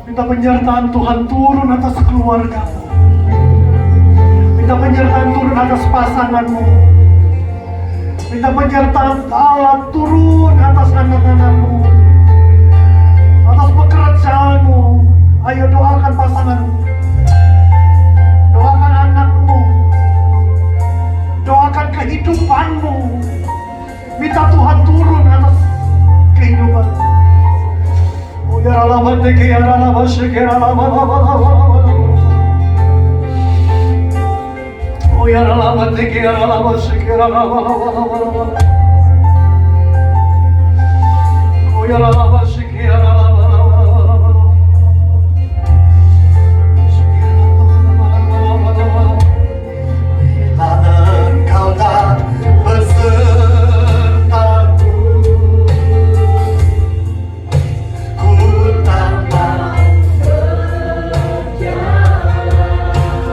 Minta penyertaan Tuhan turun atas keluargamu. Minta penyertaan turun atas pasanganmu. Minta penyertaan Allah turun atas anak-anakmu, atas pekerjaanmu. Ayo doakan pasanganmu, doakan anakmu, doakan kehidupanmu. Minta Tuhan turun atas kehidupanmu. Oh ya Allah, ya Allah, ya Allah. Oh ya Allah, ya Allah, ya Allah. Oh ya Allah, ya Allah. Engkau tak besertaku, ku tak mau berjalan.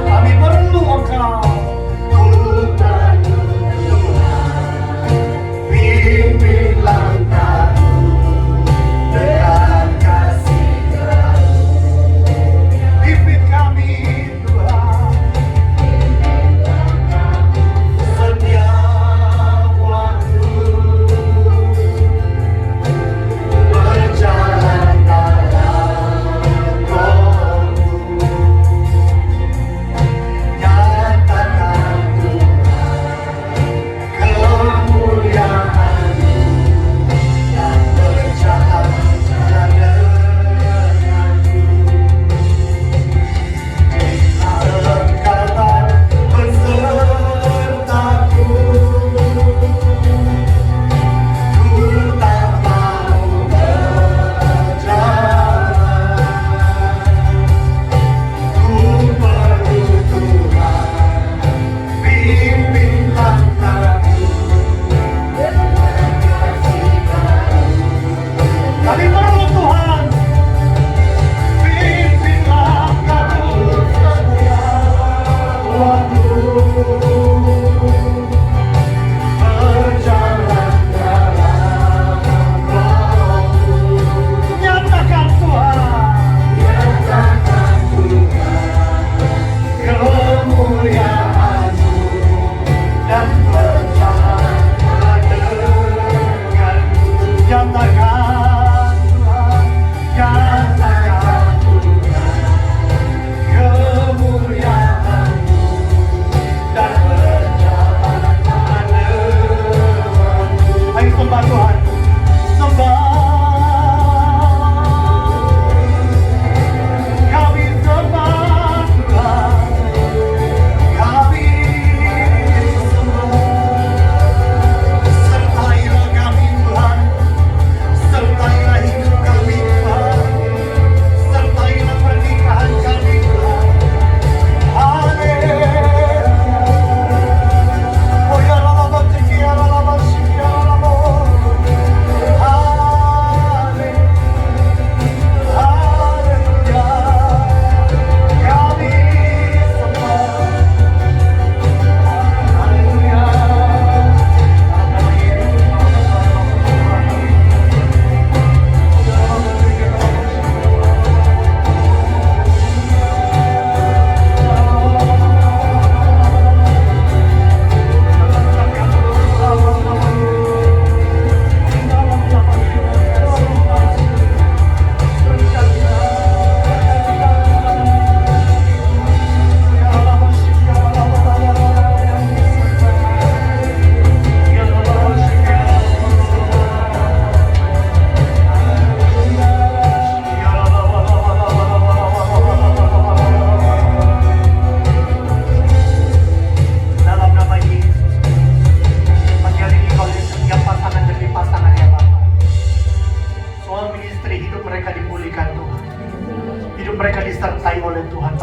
Kami perlu Engkau, ku tak Tuhan, pimpin langkahku.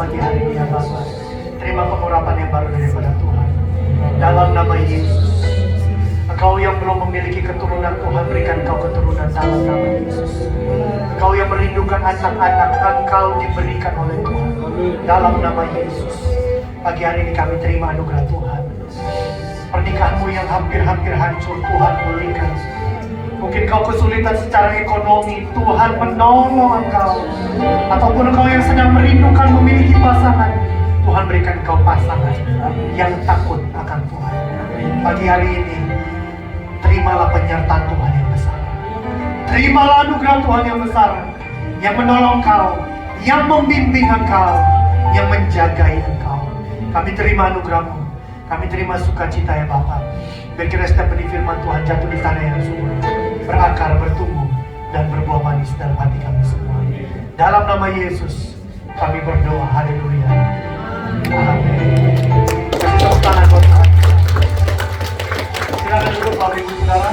pagi hari ini ya Bapak. Terima pengurapan yang baru daripada Tuhan. Dalam nama Yesus. Engkau yang belum memiliki keturunan, Tuhan berikan Engkau keturunan dalam nama Yesus. Engkau yang merindukan anak-anak, Engkau diberikan oleh Tuhan. Dalam nama Yesus. Pagi hari ini kami terima anugerah Tuhan. Pernikahanmu yang hampir-hampir hancur, Tuhan pulihkan. Mungkin kau kesulitan secara ekonomi, Tuhan menolong engkau. Ataupun engkau yang sedang merindukan memiliki pasangan, Tuhan berikan engkau pasangan yang takut akan Tuhan. Pagi hari ini, terimalah penyertaan Tuhan yang besar. Terimalah anugerah Tuhan yang besar, yang menolong engkau, yang membimbing engkau, yang menjagai engkau. Kami terima anugerah-Mu, kami terima sukacita ya Bapa. Biar kira setiap benih firman Tuhan jatuh di tanah yang subur, berakar, bertumbuh, dan berbuah manis dalam hati kami semua. Dalam nama Yesus, kami berdoa. Haleluya. Amin. Tepuk tangan buat Tuhan. Silakan duduk Bapak Ibu Saudara.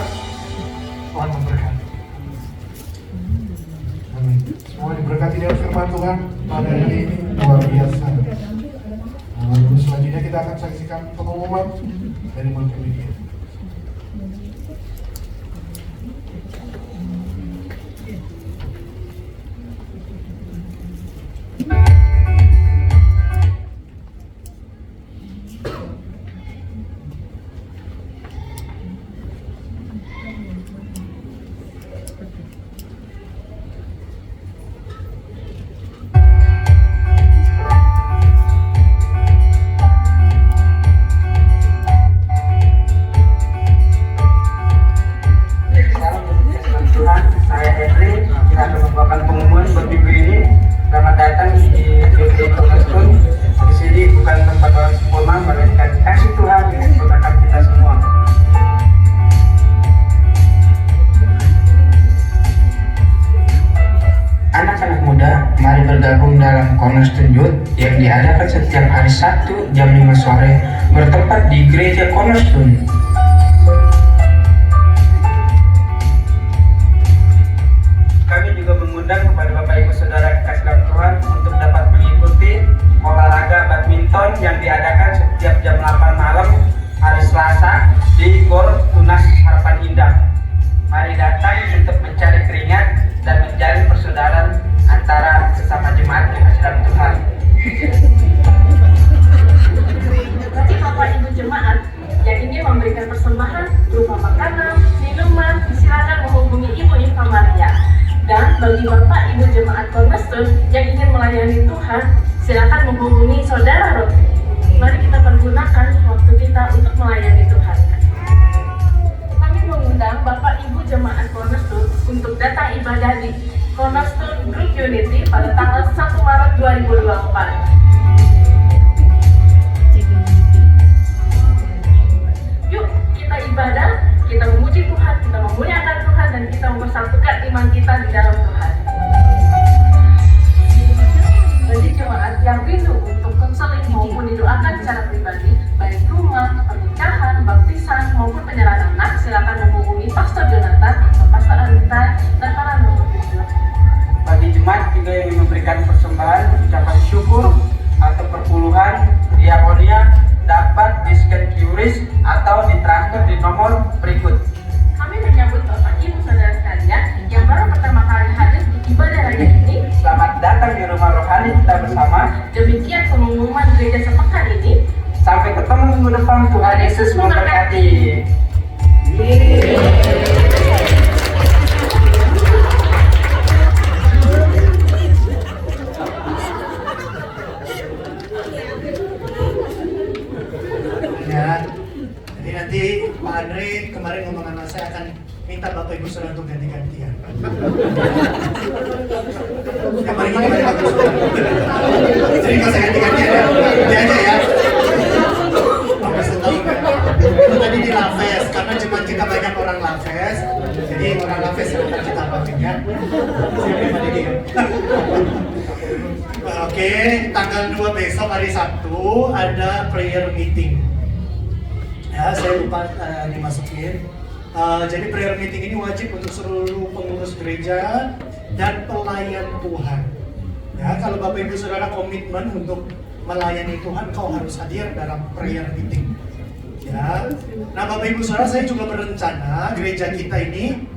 Tuhan memberkati. Amin. Semua diberkati dengan firman Tuhan pada hari ini luar biasa. Lalu selanjutnya kita akan saksikan pengumuman dari multimedia. Cornerstone Youth yang diadakan setiap hari Sabtu jam 5 sore bertempat di Gereja Cornerstone. Kami juga mengundang kepada Bapak Ibu Saudara kekasih dalam Tuhan untuk dapat mengikuti olahraga badminton yang diadakan setiap jam 8 malam hari Selasa di Gor Tunas Harapan Indah. Mari datang untuk mencari keringat dan menjalin persaudaraan antara sesama jemaat yang kasih dalam Tuhan. Bagi Bapak Ibu jemaat yang ingin memberikan persembahan berupa makanan, minuman, silakan menghubungi Ibu Eva Maria. Dan bagi Bapak Ibu jemaat Cornerstone yang ingin melayani Tuhan, silakan menghubungi Saudara Roti. Mari kita pergunakan waktu kita untuk melayani Tuhan. Kami mengundang Bapak Ibu jemaat Cornerstone untuk datang ibadah di Cornerstone Group Unity pada tanggal 1 Maret 2024. Yuk kita ibadah, kita memuji Tuhan, kita memuliakan Tuhan, dan kita mempersatukan iman kita di dalam Tuhan. Bagi jemaat yang rindu untuk konseling maupun didoakan secara pribadi, baik rumah, pernikahan, baptisan maupun penyerahan anak, silakan menghubungi Pastor Jonathan atau Pastor Anita dan para nomor tujuh. Bagi jemaat juga yang memberikan persembahan, ucapan syukur atau perpuluhan diakonia dapat di-scan QRIS atau ditransfer di nomor berikut. Kami menyambut Bapak Ibu Saudara sekalian yang baru pertama kali hadir di ibadah raya ini. Selamat datang di rumah rohani kita bersama. Demikian pengumuman gereja sepekan ini. Sampai ketemu minggu depan. Tuhan Yesus memberkati. Ya, jadi nanti Pak Andre kemarin ngomong sama saya akan minta Bapak Ibu Saudara untuk ganti-gantian. Ya mari kita Bapak Ibu Saudara. Jadi kalau saya ganti-gantian ya, dia aja ya. Bapak tahu kan? Itu tadi di Laves, karena jemaat kita banyak orang Laves, jadi orang Laves yang akan kita pakai ya. Siapa yang Pak ya? Oke, tanggal 2 besok hari Sabtu ada prayer meeting. Ya, saya lupa dimasukin. Jadi prayer meeting ini wajib untuk seluruh pengurus gereja dan pelayan Tuhan. Ya, kalau Bapak Ibu Saudara komitmen untuk melayani Tuhan, kau harus hadir dalam prayer meeting. Ya, nah Bapak Ibu Saudara, saya juga berencana gereja kita ini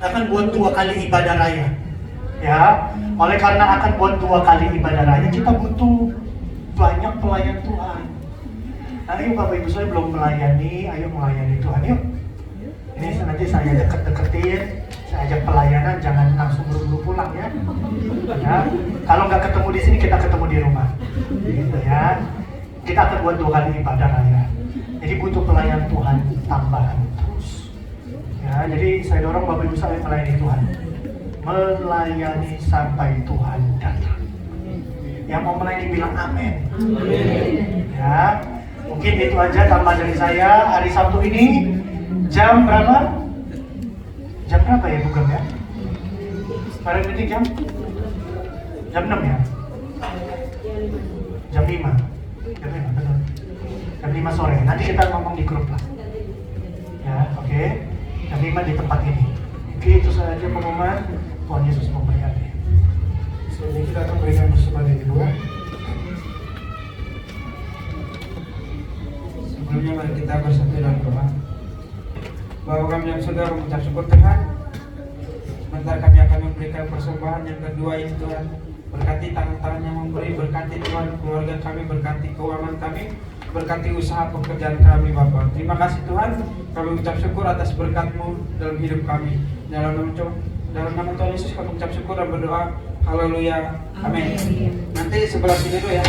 akan buat 2 kali ibadah raya. Ya, oleh karena akan buat 2 kali ibadah raya, kita butuh banyak pelayan Tuhan. Nah, ayo Bapak Ibu Saudara belum melayani, ayo melayani Tuhan yuk. Ini nanti saya deket-deketin, saya ajak pelayanan, jangan langsung buru-buru pulang ya. Ya, kalau nggak ketemu di sini, kita ketemu di rumah. Gitu ya. Kita akan buat 2 kali ibadah raya. Jadi butuh pelayan Tuhan tambahan terus. Ya, jadi saya dorong Bapak Ibu saya melayani Tuhan. Melayani sampai Tuhan datang. Yang mau melayani bilang amin. Ya, mungkin itu aja tambah dari saya hari Sabtu ini. Jam berapa? Jam berapa ya bukan ya? Pada meeting jam 6 ya? Jam 5. Jam 5 betul. Jam 5 sore. Nanti kita ngomong di grup lah. Ya, oke. Jam 5 di tempat ini. Oke, itu saja pengumuman. Tuhan Yesus memberkati. Selanjutnya kita akan berikan persembahan yang kedua. Sebelumnya mari kita bersatu dalam doa. Bahwa kami yang sudah mengucap syukur Tuhan. Sebentar kami akan memberikan persembahan yang kedua ini Tuhan. Berkati tangan-tangan yang memberi, berkati Tuhan keluarga kami, berkati keuangan kami, berkati usaha pekerjaan kami Bapak. Terima kasih Tuhan, kami ucap syukur atas berkat-Mu dalam hidup kami. Dalam nama Tuhan Yesus kami ucap syukur dan berdoa. Haleluya. Amin. Nanti sebelah sini dulu ya.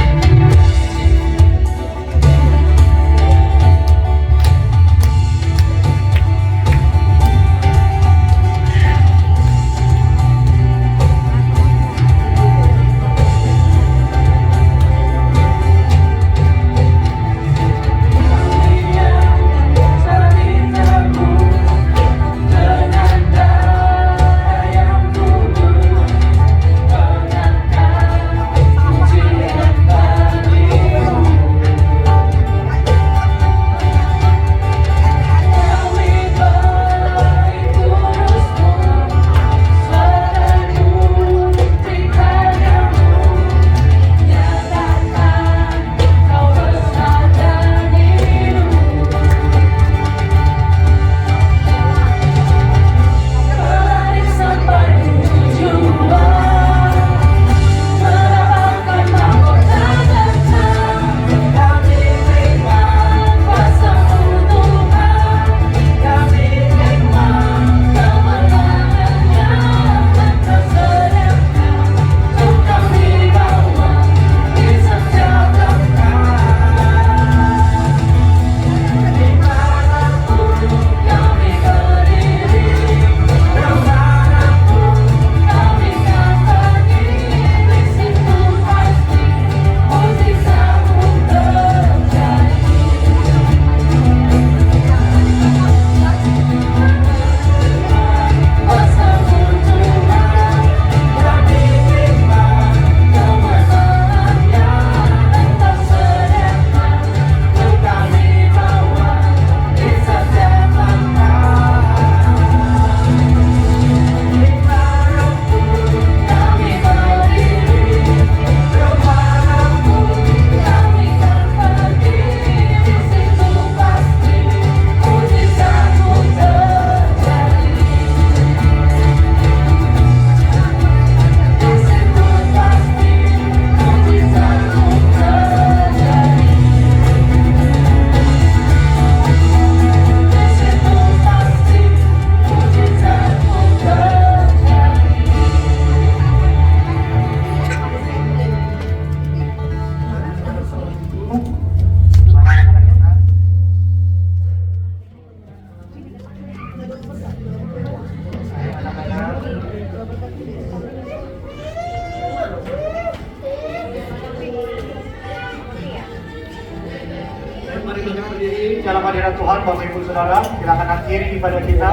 Mari kita berdiri dalam hadirat Tuhan, Bapak Ibu Saudara. Silakan akhiri ibadah kita.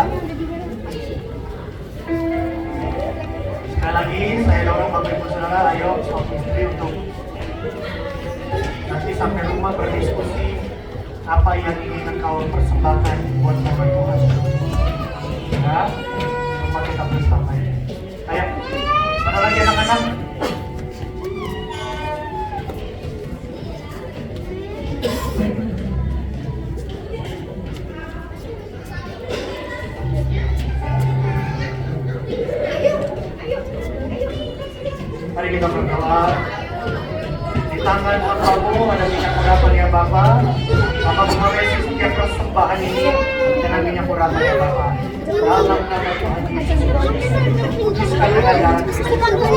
Sekali lagi saya dorong Bapak Ibu Saudara, ayo suami istri untuk nanti sampai rumah berdiskusi apa yang ingin engkau persembahkan buat Bapak Tuhan. Ya, rumah kita bersama. Ayo, mana lagi anak-anak? Mari kita berdoa. Di tangan Bapamu ada minyak urapan ya Bapa. Bapa mengoresi setiap persembahan ini dengan minyak urapan ya Bapa. Dalam nama Tuhan Yesus, kuduskan dengan darah Kristus ya Bapa.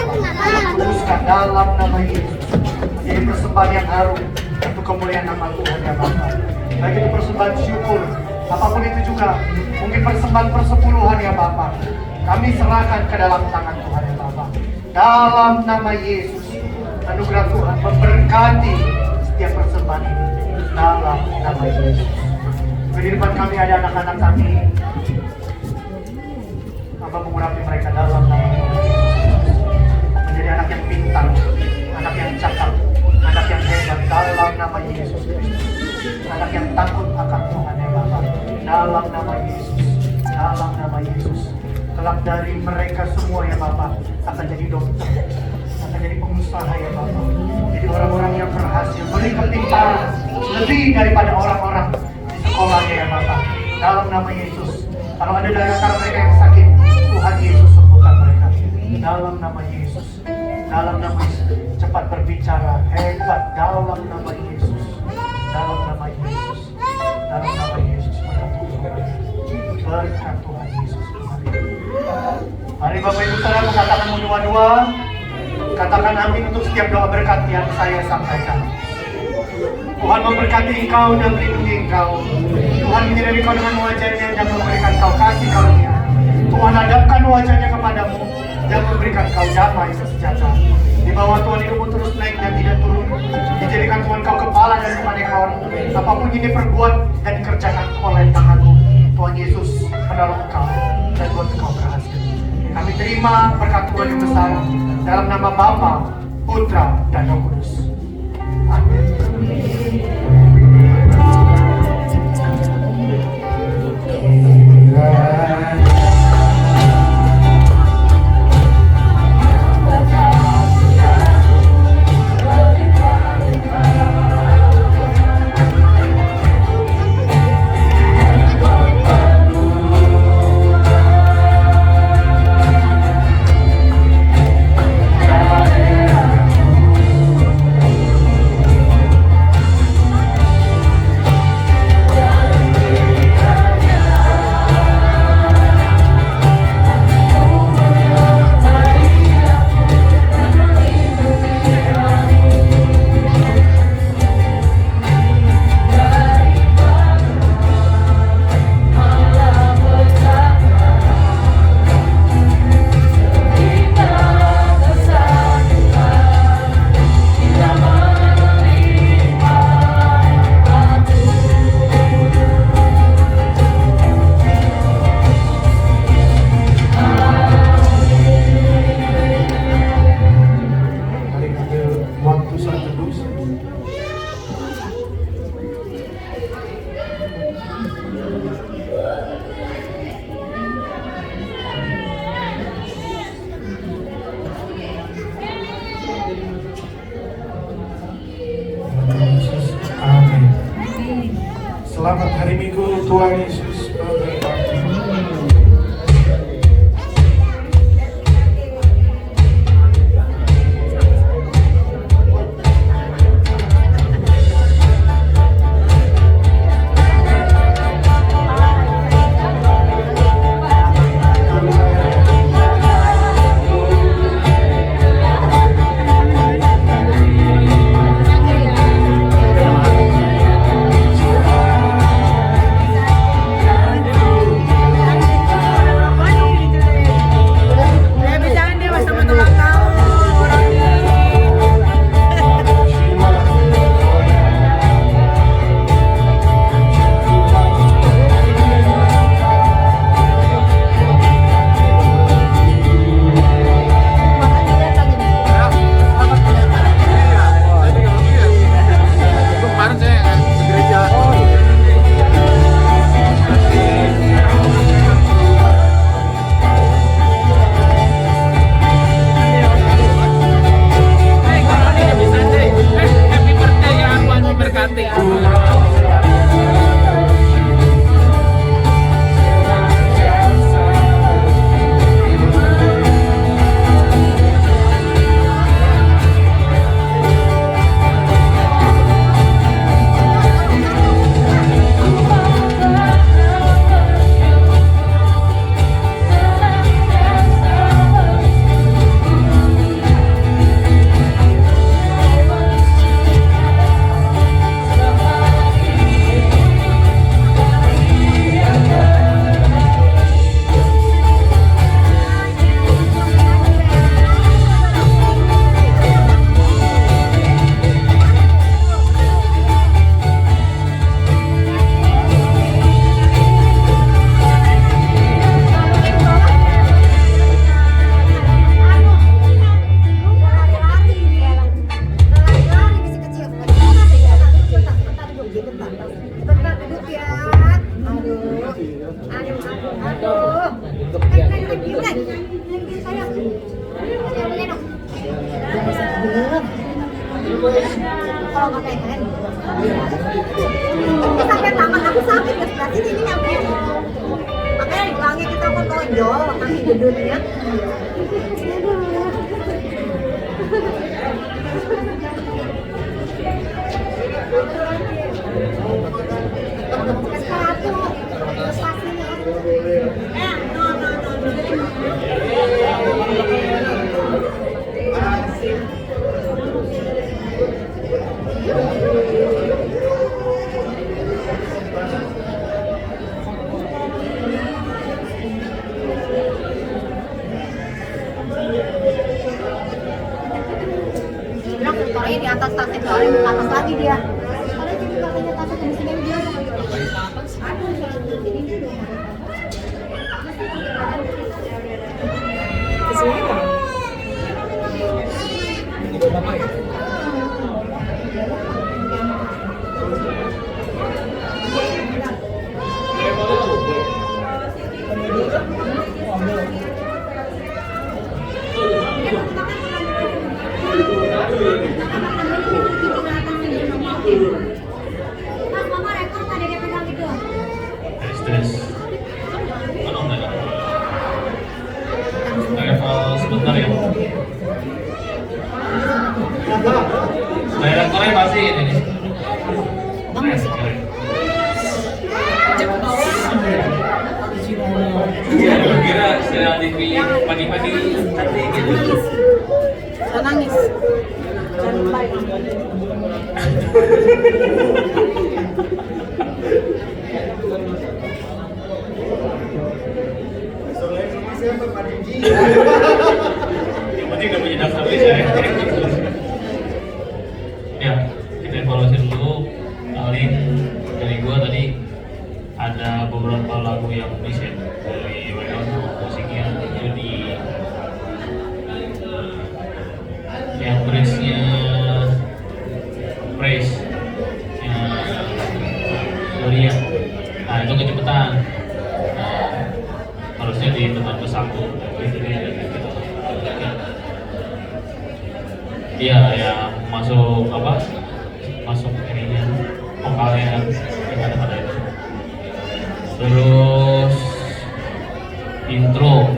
Kuduskan dalam nama Yesus. Menjadi persembahan yang harum untuk kemuliaan nama Tuhan ya Bapa. Baik itu persembahan syukur, apapun itu juga, mungkin persembahan persepuluhan ya Bapa. Kami serahkan ke dalam tangan Tuhan ya Bapa. Dalam nama Yesus, anugerah Tuhan memberkati setiap persembahan ini. Dalam nama Yesus. Di depan kami ada anak-anak kami. Bapa mengurapi mereka dalam nama Tuhan Yesus. Menjadi anak yang pintar, anak yang cakap, anak yang hebat dalam nama Yesus Kristus. Anak yang takut akan Tuhan ya Bapa. Dalam nama Yesus. Dalam nama Yesus. Kelak dari mereka semua ya Bapa akan jadi dokter, akan jadi pengusaha ya Bapa. Jadi orang-orang yang berhasil, beri kepintaran lebih daripada orang-orang di sekolahnya ya Bapa. Dalam nama Yesus. Kalau ada dari antara mereka yang sakit, Tuhan Yesus sembuhkan mereka. Dalam nama Yesus. Dalam nama Yesus. Cepat berbicara, hebat dalam nama Yesus. Dalam nama Yesus. Dalam nama Yesus. Berkat Tuhan Yesus. Mari Bapak Ibu Saudara mengatakan dua-dua. Katakan amin untuk setiap doa berkat yang saya sampaikan. Tuhan memberkati engkau dan melindungi engkau. Tuhan menyertai engkau dengan wajahnya dan memberikan engkau kasih karunia. Tuhan hadapkan wajahnya kepadamu dan memberikan engkau damai sejahtera. Di bawah Tuhan hidupmu terus naik dan tidak turun. Dijadikan Tuhan kau kepala dan bukan ekor. Apapun yang diperbuat dan dikerjakan oleh tanganmu, Tuhan Yesus menolong engkau dan buat engkau berhasil. Kami terima berkat Tuhan yang besar dalam nama Bapa, Putra, dan Roh Kudus. Amin. Selamat hari Minggu, Tuhan Yesus memberkati. Kalau nggak kayak kalian ini sampai tangan aku sakit ya sebelah sini ini nyampe. Makanya dibilangnya kita kok tonjol kaki gedutnya. Pakai sepatu, terus pastinya. Bilang motornya di atas tasnya soalnya di atas lagi dia. Soalnya dia juga punya tas di sini dia. Mas, mama rekor nggak ada dia pegang itu? Tes. Mana enggak? Level sebentar ya. Rekornya pasti ini nih. Iya, kira serial TV pagi-pagi nanti gitu. Nangis. Yang penting udah punya daftar list ya. Ya, kita evaluasi dulu. Paling dari gua tadi ada beberapa lagu yang miss ya dari musiknya itu di yang bridge-nya Praise Gloria. Nah itu kecepatan. Nah, harusnya di tempat ke satu. Iya, yang masuk apa? Masuk ininya vokalnya yang ada pada itu. Terus intro